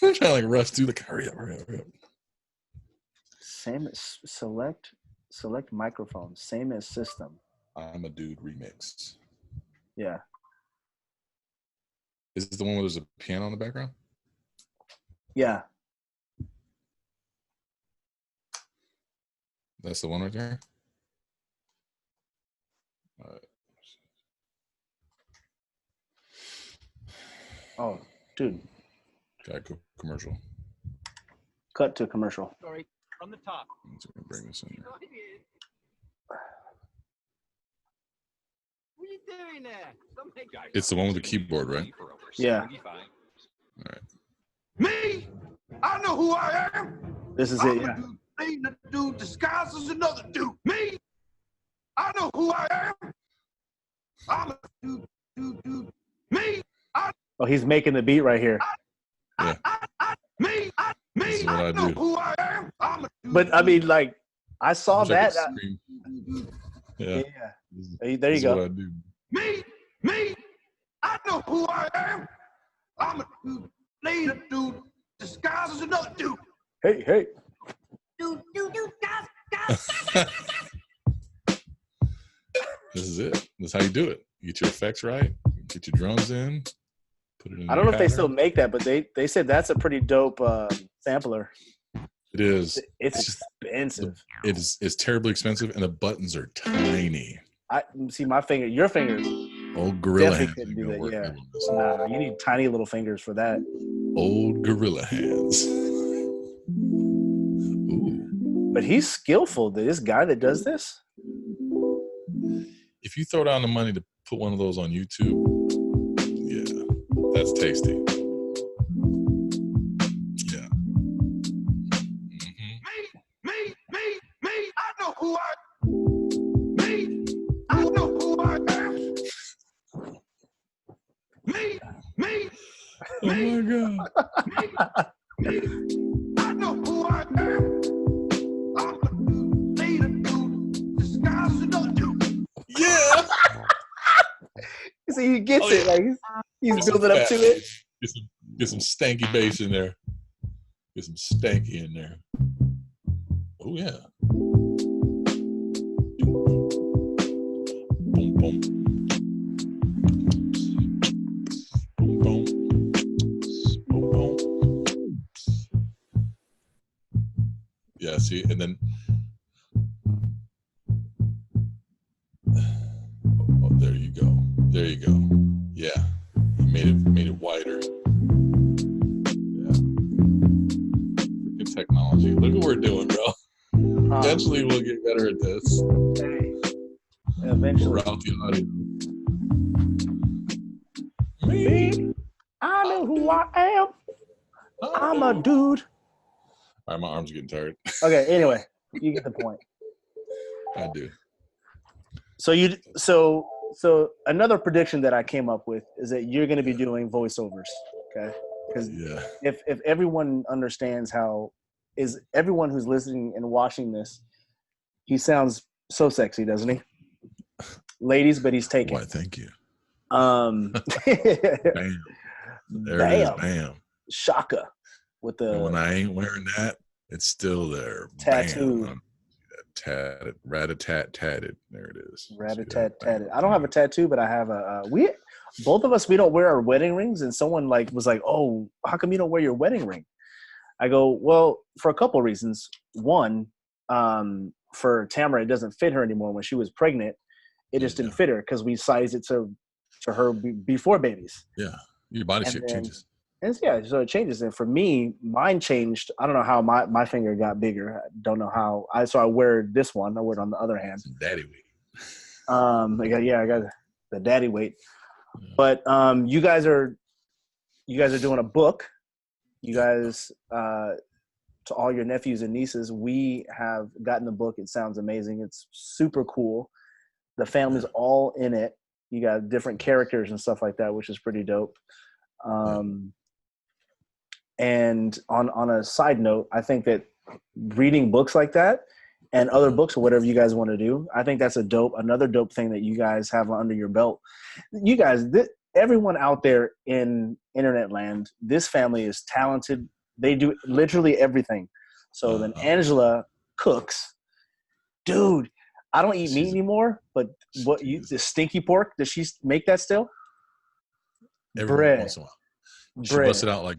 Speaker 2: I'm trying to like rush through the hurry up.
Speaker 1: Same as select microphone. Same as system.
Speaker 2: I'm a dude remix.
Speaker 1: Yeah.
Speaker 2: Is this the one where there's a piano in the background?
Speaker 1: Yeah.
Speaker 2: That's the one right there? All right.
Speaker 1: Oh, dude.
Speaker 2: Okay, cool. Commercial.
Speaker 1: Cut to commercial.
Speaker 3: Sorry, from the top.
Speaker 2: Let's bring this in here.
Speaker 3: What are you doing there?
Speaker 2: It's the one with the keyboard, right?
Speaker 1: Yeah.
Speaker 2: All right.
Speaker 4: Me? I know who I am.
Speaker 1: This is
Speaker 4: I'm
Speaker 1: it.
Speaker 4: a
Speaker 1: Yeah.
Speaker 4: dude playing a dude disguised as another dude. Me? I know who I am. I'm a dude. Me?
Speaker 1: Oh, he's making the beat right here.
Speaker 4: Me?
Speaker 2: This is what I
Speaker 4: know
Speaker 2: do.
Speaker 4: who I am. I'm a dude.
Speaker 1: But I mean, like, I saw
Speaker 2: Wish I could
Speaker 1: that.
Speaker 2: scream.
Speaker 1: Yeah.
Speaker 2: Yeah.
Speaker 1: There you
Speaker 2: This is
Speaker 1: go.
Speaker 2: what I do.
Speaker 4: Me? I know who I am. I'm a dude playing a dude disguised as another dude.
Speaker 1: Hey.
Speaker 2: This is it. This is how you do it. You get your effects right. Get your drums in. Put it in.
Speaker 1: I don't know if they
Speaker 2: pattern.
Speaker 1: still make that, but they said that's a pretty dope sampler.
Speaker 2: It is.
Speaker 1: It's
Speaker 2: just-
Speaker 1: expensive.
Speaker 2: It's terribly expensive, and the buttons are tiny.
Speaker 1: I see my finger. Your fingers.
Speaker 2: Old gorilla
Speaker 1: Definitely
Speaker 2: hands.
Speaker 1: couldn't
Speaker 2: ain't
Speaker 1: do
Speaker 2: gonna
Speaker 1: that,
Speaker 2: work
Speaker 1: yeah.
Speaker 2: good on this.
Speaker 1: Nah, you need tiny little fingers for that.
Speaker 2: Old gorilla hands. Ooh.
Speaker 1: But he's skillful. This guy that does this.
Speaker 2: If you throw down the money to put one of those on YouTube, yeah, that's tasty. Yeah.
Speaker 4: Me, I know who I know who I am. Me,
Speaker 2: Oh my god.
Speaker 4: I know who I am. I'm a dude, later dude, disguised as another dude.
Speaker 2: Yeah.
Speaker 1: See, he gets
Speaker 2: Oh,
Speaker 1: it.
Speaker 2: yeah.
Speaker 1: Like he's
Speaker 2: Get some
Speaker 1: building up
Speaker 2: fat
Speaker 1: to it.
Speaker 2: bass. Get some stanky bass in there. Get some stanky in there. Oh yeah. Boom boom. Boom boom. Boom boom. Yeah, see, and then oh, there you go. There you go. Yeah. You made it wider. Yeah. Freaking technology. Look what we're doing, bro. Eventually we'll get better at this.
Speaker 1: Eventually.
Speaker 2: Route the audio.
Speaker 1: Me, I know who I am. I'm a dude.
Speaker 2: All right, my arms are getting tired.
Speaker 1: Okay. Anyway, you get the point.
Speaker 2: I do.
Speaker 1: So another prediction that I came up with is that you're going to be doing voiceovers. Okay. Because
Speaker 2: Yeah.
Speaker 1: if everyone understands everyone who's listening and watching this, he sounds so sexy, doesn't he? Ladies, but he's taken.
Speaker 2: Why, thank you.
Speaker 1: Bam.
Speaker 2: Bam. There it is. Bam.
Speaker 1: Shaka with
Speaker 2: And when
Speaker 1: the
Speaker 2: I ain't wearing that, it's still there.
Speaker 1: Tattoo.
Speaker 2: Bam. Tatted. Rat-a-tat-tatted. There it is.
Speaker 1: rat-a-tat-tatted. I don't have a tattoo, but I have both of us, we don't wear our wedding rings, and someone was like, oh, how come you don't wear your wedding ring? I go, well, for a couple of reasons. One, for Tamara, it doesn't fit her anymore. When she was pregnant, it just didn't fit her because we sized it to her before babies.
Speaker 2: Yeah. Your body
Speaker 1: And
Speaker 2: shape
Speaker 1: then-
Speaker 2: changes.
Speaker 1: And so it changes. And for me, mine changed. I don't know how my finger got bigger. I don't know how. So I wear this one. I wear it on the other hand.
Speaker 2: Some daddy weight.
Speaker 1: I got the daddy weight.
Speaker 2: Yeah.
Speaker 1: But you guys are doing a book. You guys to all your nephews and nieces, we have gotten the book. It sounds amazing. It's super cool. The family's all in it. You got different characters and stuff like that, which is pretty dope. And on a side note, I think that reading books like that and other books or whatever you guys want to do, I think that's another dope thing that you guys have under your belt. You guys, everyone out there in internet land, this family is talented. They do literally everything. So then Angela cooks. Dude, I don't eat meat anymore, but the stinky pork, does she make that still?
Speaker 2: Every once in a while. She busts it out like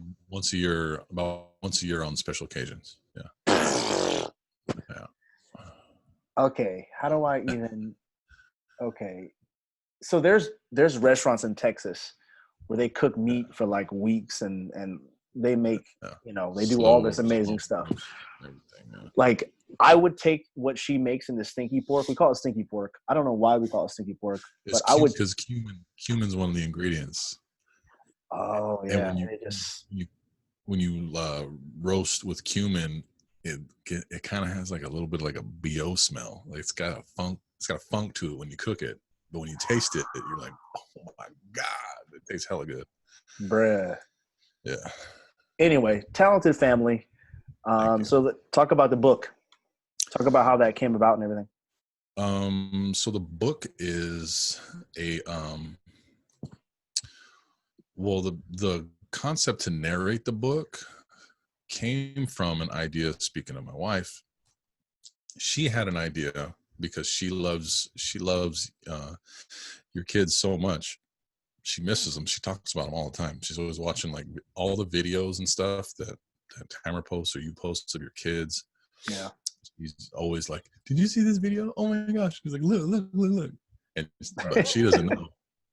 Speaker 2: about once a year on special occasions. Yeah. Yeah.
Speaker 1: Okay. How do I even? Okay. So there's restaurants in Texas where they cook meat for like weeks and they make, they do all this amazing stuff.
Speaker 2: Everything,
Speaker 1: Like I would take what she makes in the stinky pork. We call it stinky pork. I don't know why we call it stinky pork, but I would,
Speaker 2: because cumin's one of the ingredients.
Speaker 1: Oh yeah.
Speaker 2: And when you roast with cumin, it kind of has like a little bit like a BO smell. Like it's got a funk to it when you cook it. But when you taste it, you're like, oh my God, it tastes hella good.
Speaker 1: Bruh.
Speaker 2: Yeah.
Speaker 1: Anyway, talented family. So talk about the book. Talk about how that came about and everything.
Speaker 2: So the book is the concept to narrate the book came from an idea. Speaking of my wife, she had an idea because she loves your kids so much. She misses them. She talks about them all the time. She's always watching like all the videos and stuff that Tamara posts or you post of your kids.
Speaker 1: Yeah.
Speaker 2: She's always like, "Did you see this video? Oh my gosh!" She's like, "Look!" But she doesn't know.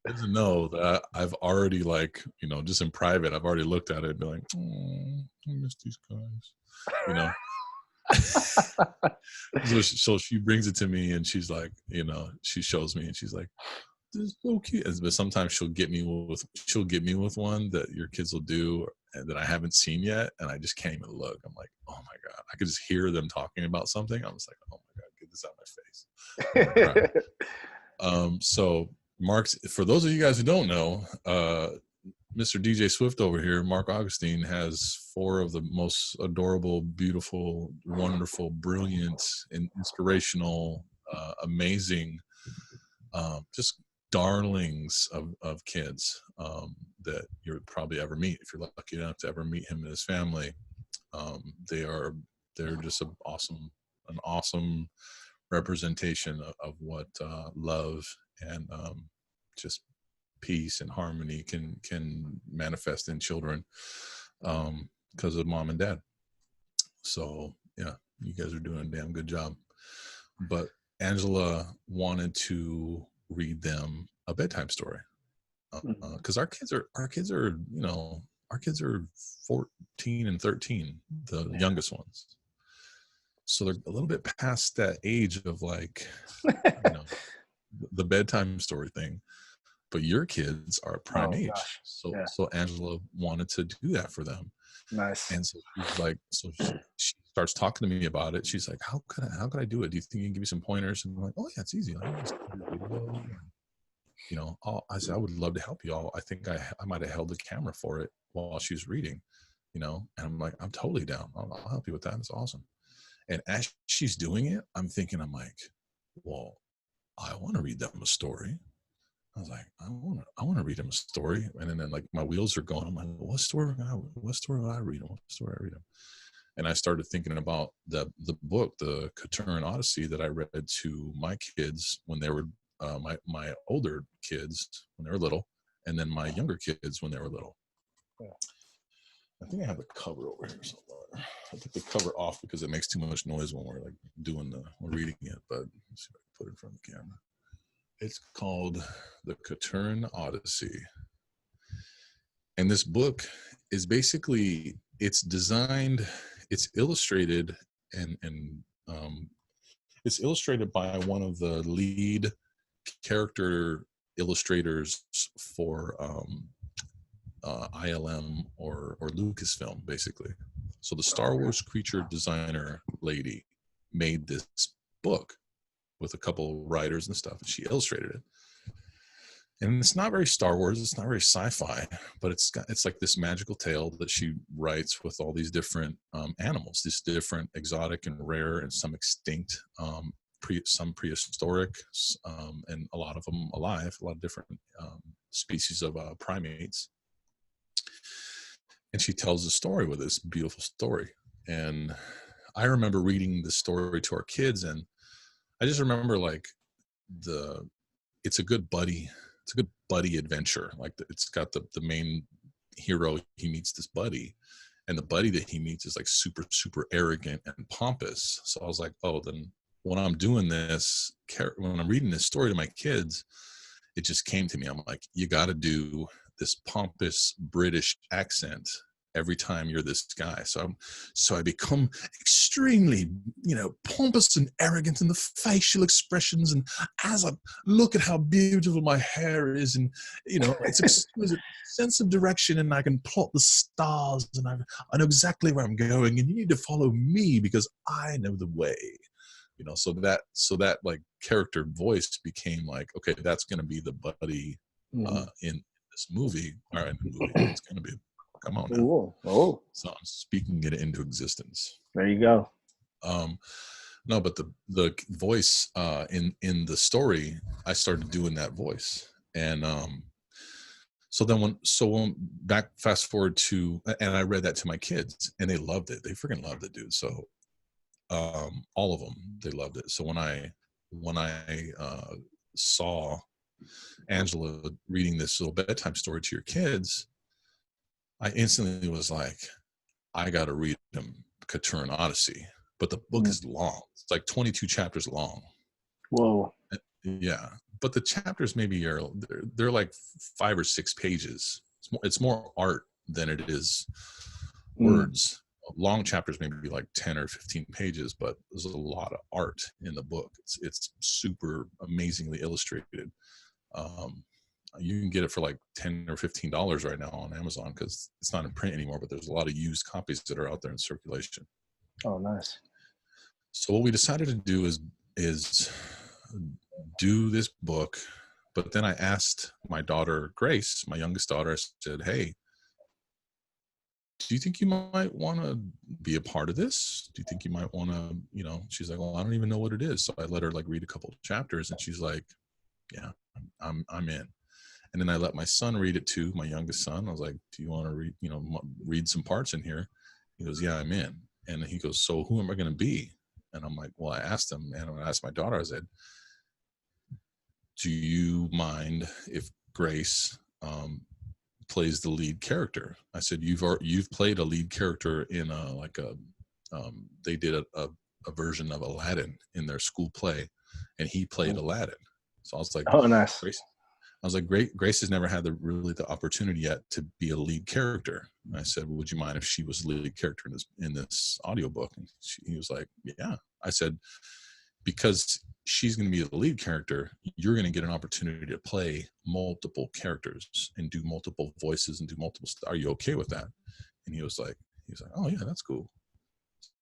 Speaker 2: Doesn't know that I've already just in private, I've already looked at it and be like, "Oh, I miss these guys," So she brings it to me and she's like, she shows me and she's like, "This is so cute." But sometimes she'll get me with one that your kids will do and that I haven't seen yet, and I just can't even look. I'm like, oh my God, I could just hear them talking about something. I'm just like, oh my God, get this out of my face. So Mark's, for those of you guys who don't know, Mr. DJ Swift over here, Mark Augustine, has 4 of the most adorable, beautiful, wonderful, brilliant, and inspirational, amazing, just darlings of kids that you'll probably ever meet if you're lucky enough to ever meet him and his family. They're just an awesome representation of what love and just peace and harmony can manifest in children because of mom and dad. So yeah, you guys are doing a damn good job. But Angela wanted to read them a bedtime story because our kids are 14 and 13, the youngest ones. So they're a little bit past that age of like, the bedtime story thing. But your kids are prime age.
Speaker 1: Gosh.
Speaker 2: So Angela wanted to do that for them.
Speaker 1: Nice.
Speaker 2: And so she's like, she starts talking to me about it. She's like, how could I do it? Do you think you can give me some pointers? And I'm like, oh yeah, it's easy. I said, I would love to help you all. I think I might have held the camera for it while she was reading, and I'm like, I'm totally down. I'll help you with that. It's awesome. And as she's doing it, I'm like, well, I want to read them a story. I was like, I want to read him a story. And then like my wheels are going. I'm like, what story would I read him? What story I read him? And I started thinking about the book, the Catern Odyssey, that I read to my kids when they were my older kids when they were little, and then my younger kids when they were little. Yeah. I think I have the cover over here somewhere. I took the cover off because it makes too much noise when we're like we're reading it. But let's see if I can put it in front of the camera. It's called The Catern Odyssey. And this book is basically, it's designed, it's illustrated, and it's illustrated by one of the lead character illustrators for ILM or Lucasfilm, basically. So the Star Wars creature designer lady made this book with a couple writers and stuff, and she illustrated it. And it's not very Star Wars, it's not very sci-fi, but it's like this magical tale that she writes with all these different animals, these different exotic and rare and some extinct, some prehistoric, and a lot of them alive, a lot of different species of primates. And she tells a story with this beautiful story. And I remember reading the story to our kids, and I just remember like it's a good buddy adventure. Like it's got the main hero, he meets this buddy, and the buddy that he meets is like super, super arrogant and pompous. So I was like, oh, then when I'm doing this, when I'm reading this story to my kids, it just came to me. I'm like, you got to do this pompous British accent every time you're this guy. So I become extremely, pompous and arrogant in the facial expressions. And as I look at how beautiful my hair is, and, it's exquisite sense of direction, and I can plot the stars, and I know exactly where I'm going, and you need to follow me because I know the way. So that like character voice became like, okay, that's going to be the buddy in this movie. All right, it's going to be. Come on now.
Speaker 1: Ooh. Oh.
Speaker 2: So I'm speaking it into existence.
Speaker 1: There you go.
Speaker 2: No, but the voice in the story, I started doing that voice, and fast forward to, and I read that to my kids, and they loved it. They freaking loved it, dude. So all of them, they loved it. So when I saw Angela reading this little bedtime story to your kids, I instantly was like, I got to read them Katuran Odyssey. But the book is long. It's like 22 chapters long.
Speaker 1: Whoa.
Speaker 2: Yeah. But the chapters maybe they're like 5 or 6 pages. It's more art than it is words. Long chapters maybe be like 10 or 15 pages, but there's a lot of art in the book. It's super amazingly illustrated. You can get it for like $10 or $15 right now on Amazon because it's not in print anymore, but there's a lot of used copies that are out there in circulation.
Speaker 1: Oh, nice.
Speaker 2: So what we decided to do is do this book, but then I asked my daughter, Grace, my youngest daughter, I said, hey, do you think you might want to be a part of this? Do you think you might want to, she's like, well, I don't even know what it is. So I let her like read a couple of chapters, and she's like, yeah, I'm in. And then I let my son read it too, my youngest son. I was like, do you want to read some parts in here? He goes, yeah, I'm in. And he goes, so who am I going to be? And I'm like, well, I asked him, and I asked my daughter, I said, do you mind if Grace plays the lead character? I said, you've played a lead character in they did a version of Aladdin in their school play, and he played Aladdin. So I was like,
Speaker 1: oh, nice.
Speaker 2: Grace, I was like, Grace has never had the opportunity yet to be a lead character. And I said, well, would you mind if she was the lead character in this audiobook? And he was like, yeah. I said, because she's going to be the lead character, you're going to get an opportunity to play multiple characters and do multiple voices and do multiple stuff. Are you okay with that? And he was like, oh yeah, that's cool.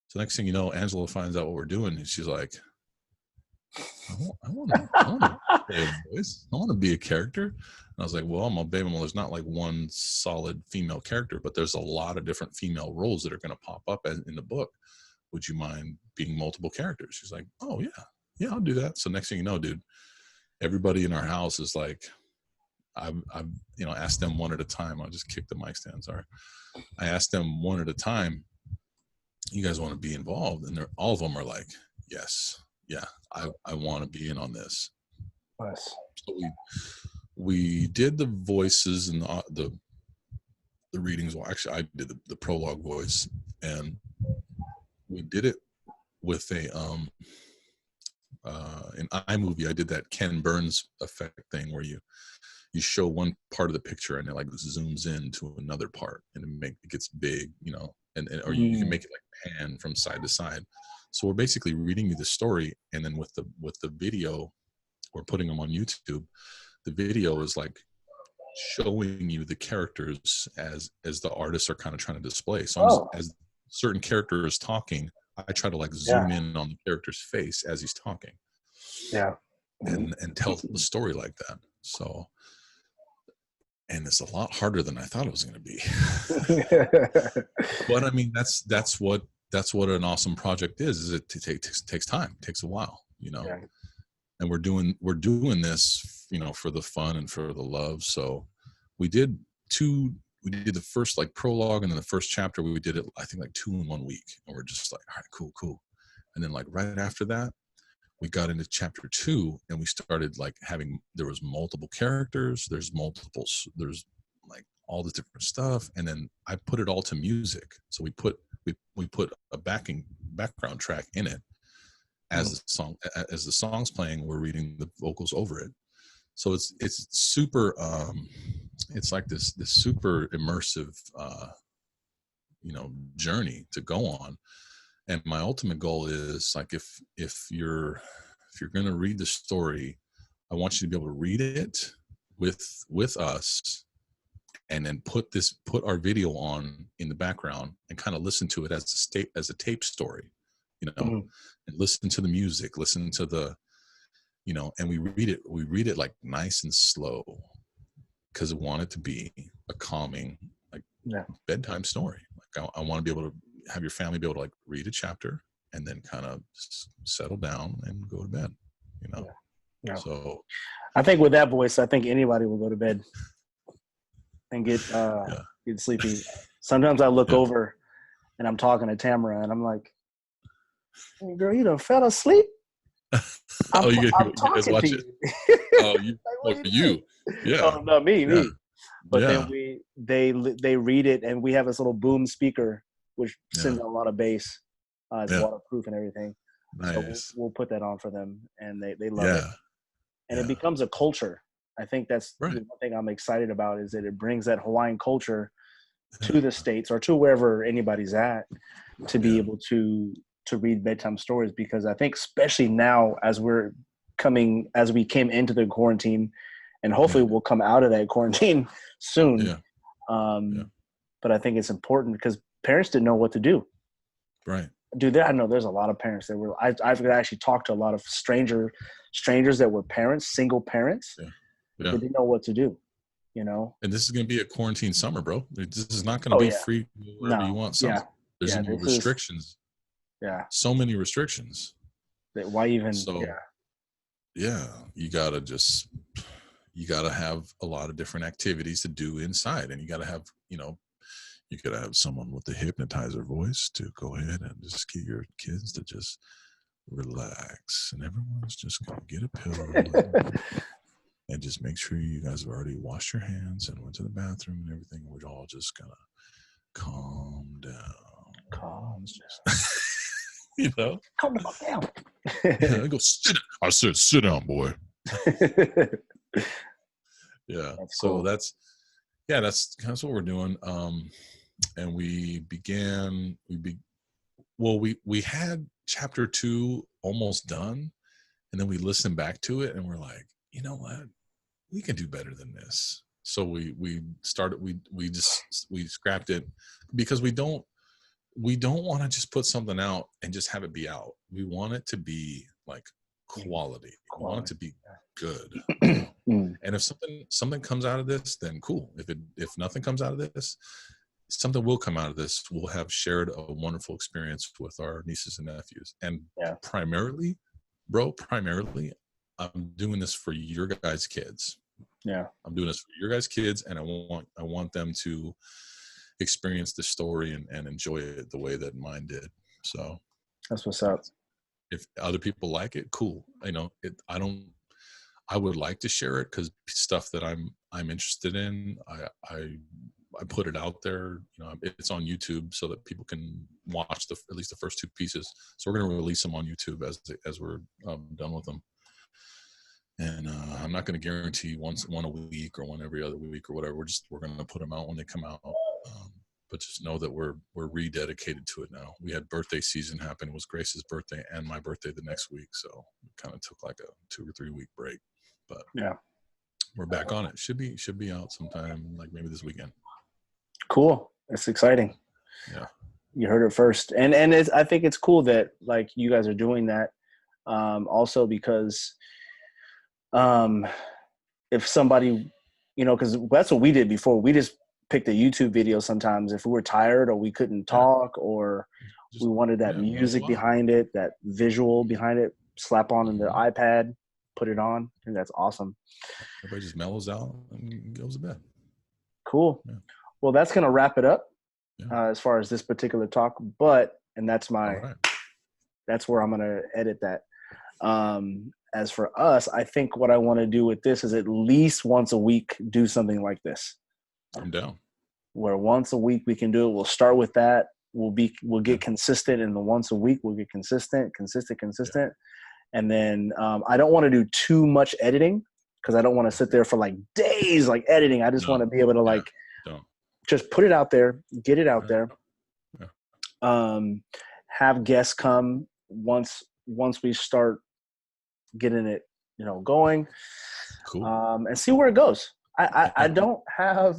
Speaker 2: So next thing you know, Angela finds out what we're doing, and she's like, I want to play a voice. I want to be a character. And I was like, well, my baby, there's not like one solid female character, but there's a lot of different female roles that are going to pop up in the book. Would you mind being multiple characters? She's like, oh yeah, I'll do that. So next thing you know, dude, everybody in our house is like, I've asked them one at a time. I'll just kick the mic stand. Sorry. I asked them one at a time, you guys want to be involved? And all of them are like, yes. Yeah, I want to be in on this.
Speaker 1: Nice.
Speaker 2: So we did the voices and the readings. Well, actually, I did the prologue voice, and we did it with a in iMovie. I did that Ken Burns effect thing where you show one part of the picture and it like zooms in to another part, and it gets big, or you can make it like pan from side to side. So we're basically reading you the story, and then with the video, we're putting them on YouTube. The video is like showing you the characters as the artists are kind of trying to display. So certain character is talking, I try to like zoom in on the character's face as he's talking.
Speaker 1: Yeah.
Speaker 2: And tell the story like that. So, and it's a lot harder than I thought it was going to be. But I mean, that's what an awesome project is it takes time, it takes a while, you know.
Speaker 1: Yeah.
Speaker 2: And we're doing this, you know, for the fun and for the love. So we did the first like prologue, and then the first chapter we did it, I think, like 2 in 1 week, and we're just like, all right, cool. And then like right after that, we got into chapter 2, and we started like there was multiple characters, there's like all this different stuff, and then I put it all to music. So we put a background track in it as the song's playing, we're reading the vocals over it. So it's super it's like this super immersive you know, journey to go on. And my ultimate goal is like, if you're going to read the story, I want you to be able to read it with us, and then put our video on in the background and kind of listen to it as a tape story, you know, and listen to the music, listen to the, you know, and we read it like nice and slow, because I want it to be a calming, like bedtime story. Like I want to be able to have your family be able to like read a chapter and then kind of settle down and go to bed, you know?
Speaker 1: Yeah.
Speaker 2: So
Speaker 1: I think with that voice, I think anybody will go to bed and get sleepy. Sometimes I look over and I'm talking to Tamara and I'm like, hey, girl, you done fell asleep? I'm
Speaker 2: you guys watch
Speaker 1: to
Speaker 2: it?
Speaker 1: you.
Speaker 2: Oh, you. Yeah.
Speaker 1: Oh, no, me. But
Speaker 2: yeah.
Speaker 1: then they read it, and we have this little boom speaker which sends out a lot of bass. It's waterproof and everything.
Speaker 2: Nice.
Speaker 1: So we'll put that on for them, and they love it. And it becomes a culture. I think that's the one thing I'm excited about, is that it brings that Hawaiian culture to the States, or to wherever anybody's at, to be able to read bedtime stories. Because I think especially now, as we came into the quarantine, and hopefully we'll come out of that quarantine soon. But I think it's important because parents didn't know what to do.
Speaker 2: Right.
Speaker 1: Dude, I know there's a lot of parents that were, I've actually talked to a lot of strangers that were parents, single parents. They didn't know what to do, you know?
Speaker 2: And this is going to be a quarantine summer, bro. This is not going to be free wherever you want something. There's going to be restrictions. So many restrictions.
Speaker 1: Why even?
Speaker 2: So, you gotta have a lot of different activities to do inside, and you gotta have, you know, you gotta have someone with the hypnotizer voice to go ahead and just get your kids to just relax, and everyone's just gonna get a pillow and just make sure you guys have already washed your hands and went to the bathroom and everything. We're all just gonna calm down. You know,
Speaker 1: calm down.
Speaker 2: I go sit. I said, sit down, boy. That's cool. So that's what we're doing. And we had chapter 2 almost done, and then we listened back to it and we're like, you know what, we can do better than this. So we scrapped it, because we don't want to just put something out and just have it be out. We want it to be like quality. We want it to be good. And if something comes out of this, then cool. If nothing comes out of this, something will come out of this. We'll have shared a wonderful experience with our nieces and nephews. And primarily, I'm doing this for your guys' kids. I'm doing this for your guys' kids, and I want them to experience the story and enjoy it the way that mine did. So
Speaker 1: that's what's up.
Speaker 2: If other people like it, cool. You know, I would like to share it, because stuff that I'm interested in, I put it out there. You know, it's on YouTube so that people can watch at least the first 2 pieces. So we're going to release them on YouTube as we're done with them. And I'm not going to guarantee one a week or one every other week or whatever. We're going to put them out when they come out. But just know that we're rededicated to it now. We had birthday season happen. It was Grace's birthday and my birthday the next week, so we kind of took like a 2 or 3 week break. But we're back on it. Should be out sometime, like maybe this weekend.
Speaker 1: Cool. It's exciting. You heard it first, and I think it's cool that like you guys are doing that. Also because if somebody, because that's what we did before. We just picked a YouTube video sometimes if we were tired or we couldn't talk or
Speaker 2: Just,
Speaker 1: we wanted that
Speaker 2: mellow
Speaker 1: music
Speaker 2: out.
Speaker 1: behind it, that visual behind it, slap on in the iPad, put it on. I think that's awesome.
Speaker 2: Everybody just mellows out and goes to bed.
Speaker 1: Cool.
Speaker 2: Yeah.
Speaker 1: Well, that's going to wrap it up
Speaker 2: Yeah.
Speaker 1: as far as this particular talk, and that's
Speaker 2: All right.
Speaker 1: that's where I'm going to edit that. As for us, I think what I want to do with this is at least once a week, do something like this,
Speaker 2: I'm down.
Speaker 1: where once a week we can do it. We'll start with that. We'll get consistent in the once a week. We'll get consistent. And then I don't want to do too much editing because I don't want to sit there for like days, like editing. I just want to be able to like just put it out there, get it out there.
Speaker 2: Yeah.
Speaker 1: Have guests come once we start getting it, going.
Speaker 2: Cool.
Speaker 1: And see where it goes. I don't have,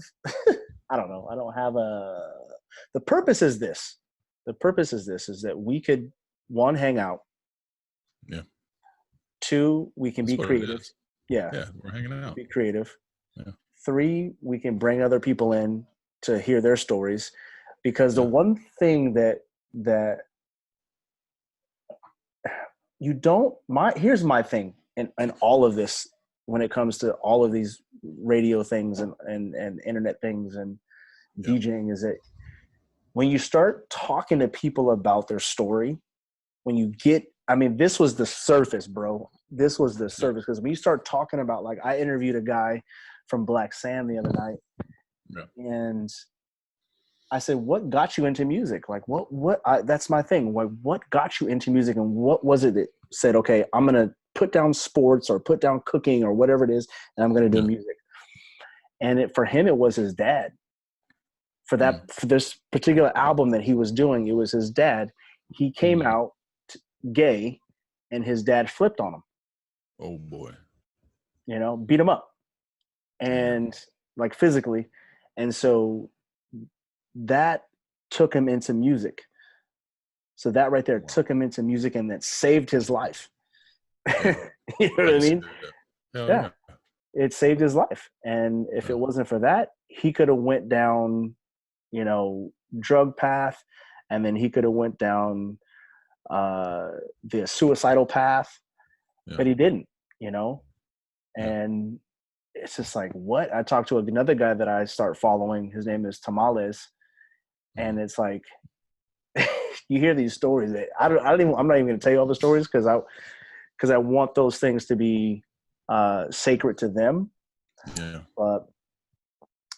Speaker 1: I don't know. I don't have the purpose is this. The purpose is this, is that we could, one, hang out.
Speaker 2: Yeah.
Speaker 1: Two, we can
Speaker 2: That's
Speaker 1: be
Speaker 2: what it
Speaker 1: creative.
Speaker 2: is.
Speaker 1: Yeah.
Speaker 2: Yeah, we're hanging out.
Speaker 1: Be creative.
Speaker 2: Yeah.
Speaker 1: Three, we can bring other people in to hear their stories. Because the
Speaker 2: Yeah.
Speaker 1: one thing that you don't, here's my thing and all of this when it comes to all of these radio things and internet things and DJing, is that when you start talking to people about their story, when you get, this was the surface, bro. This was the surface. Because when you start talking about, like, I interviewed a guy from Black Sam the other night.
Speaker 2: Yeah.
Speaker 1: And I said, what got you into music? Like, that's my thing. What got you into music, and what was it that said, okay, I'm going to put down sports or put down cooking or whatever it is, and I'm going to do music. And for him, it was his dad. For this particular album that he was doing, it was his dad. He came out gay, and his dad flipped on him.
Speaker 2: Oh boy.
Speaker 1: Beat him up, and like physically. And so that took him into music. So that right there took him into music, and that saved his life. You know what I mean? Yeah. It saved his life. And if it wasn't for that, he could have went down, drug path, and then he could have went down the suicidal path, but he didn't, and it's just like, what? I talked to another guy that I start following. His name is Tamales. And it's like, you hear these stories that I'm not even going to tell you all the stories because I want those things to be sacred to them.
Speaker 2: Yeah.
Speaker 1: But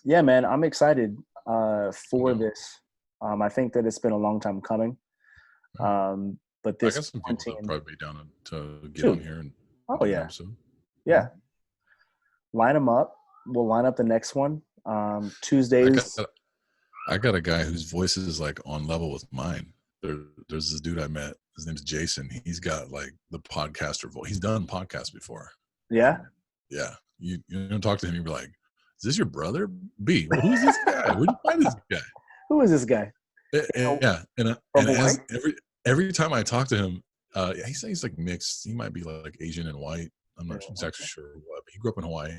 Speaker 1: yeah, man, I'm excited for this. I think that it's been a long time coming. But this,
Speaker 2: I got some people that probably be down to get on here and
Speaker 1: episode. Yeah. Line them up. We'll line up the next one. Tuesdays.
Speaker 2: I got a guy whose voice is like on level with mine. There's this dude I met. His name's Jason. He's got like the podcaster voice. He's done podcasts before.
Speaker 1: Yeah.
Speaker 2: Yeah. You don't talk to him. You'll be like, "Is this your brother?" B. Well, who's this guy? Where'd you find this guy?
Speaker 1: Who is this guy?
Speaker 2: Yeah. And as every time I talk to him, he's like mixed. He might be like Asian and white. I'm not exactly sure what. But he grew up in Hawaii.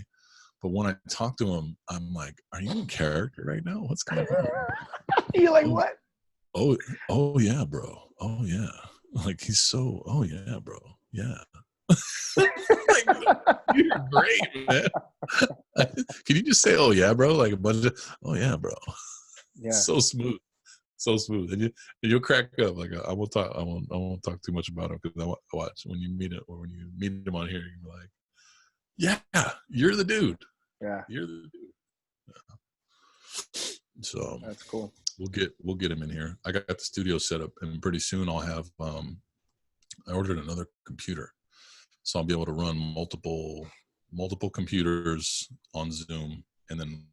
Speaker 2: But when I talk to him, I'm like, "Are you in character right now? What's going on?"
Speaker 1: You're like, what?
Speaker 2: Oh yeah, bro. Oh yeah. Like he's so. Oh yeah, bro. Yeah. Like, you're great, man. Can you just say, "Oh yeah, bro"? Like a bunch of, "Oh yeah, bro."
Speaker 1: Yeah.
Speaker 2: So smooth, and you'll crack up. Like I won't talk. I won't talk too much about him because I watch when you meet him or when you meet him on here. You're like, "Yeah, you're the dude.
Speaker 1: Yeah,
Speaker 2: you're the dude." Yeah. So
Speaker 1: that's cool.
Speaker 2: We'll get him in here. I got the studio set up, and pretty soon I'll have. I ordered another computer, so I'll be able to run multiple computers on Zoom, and then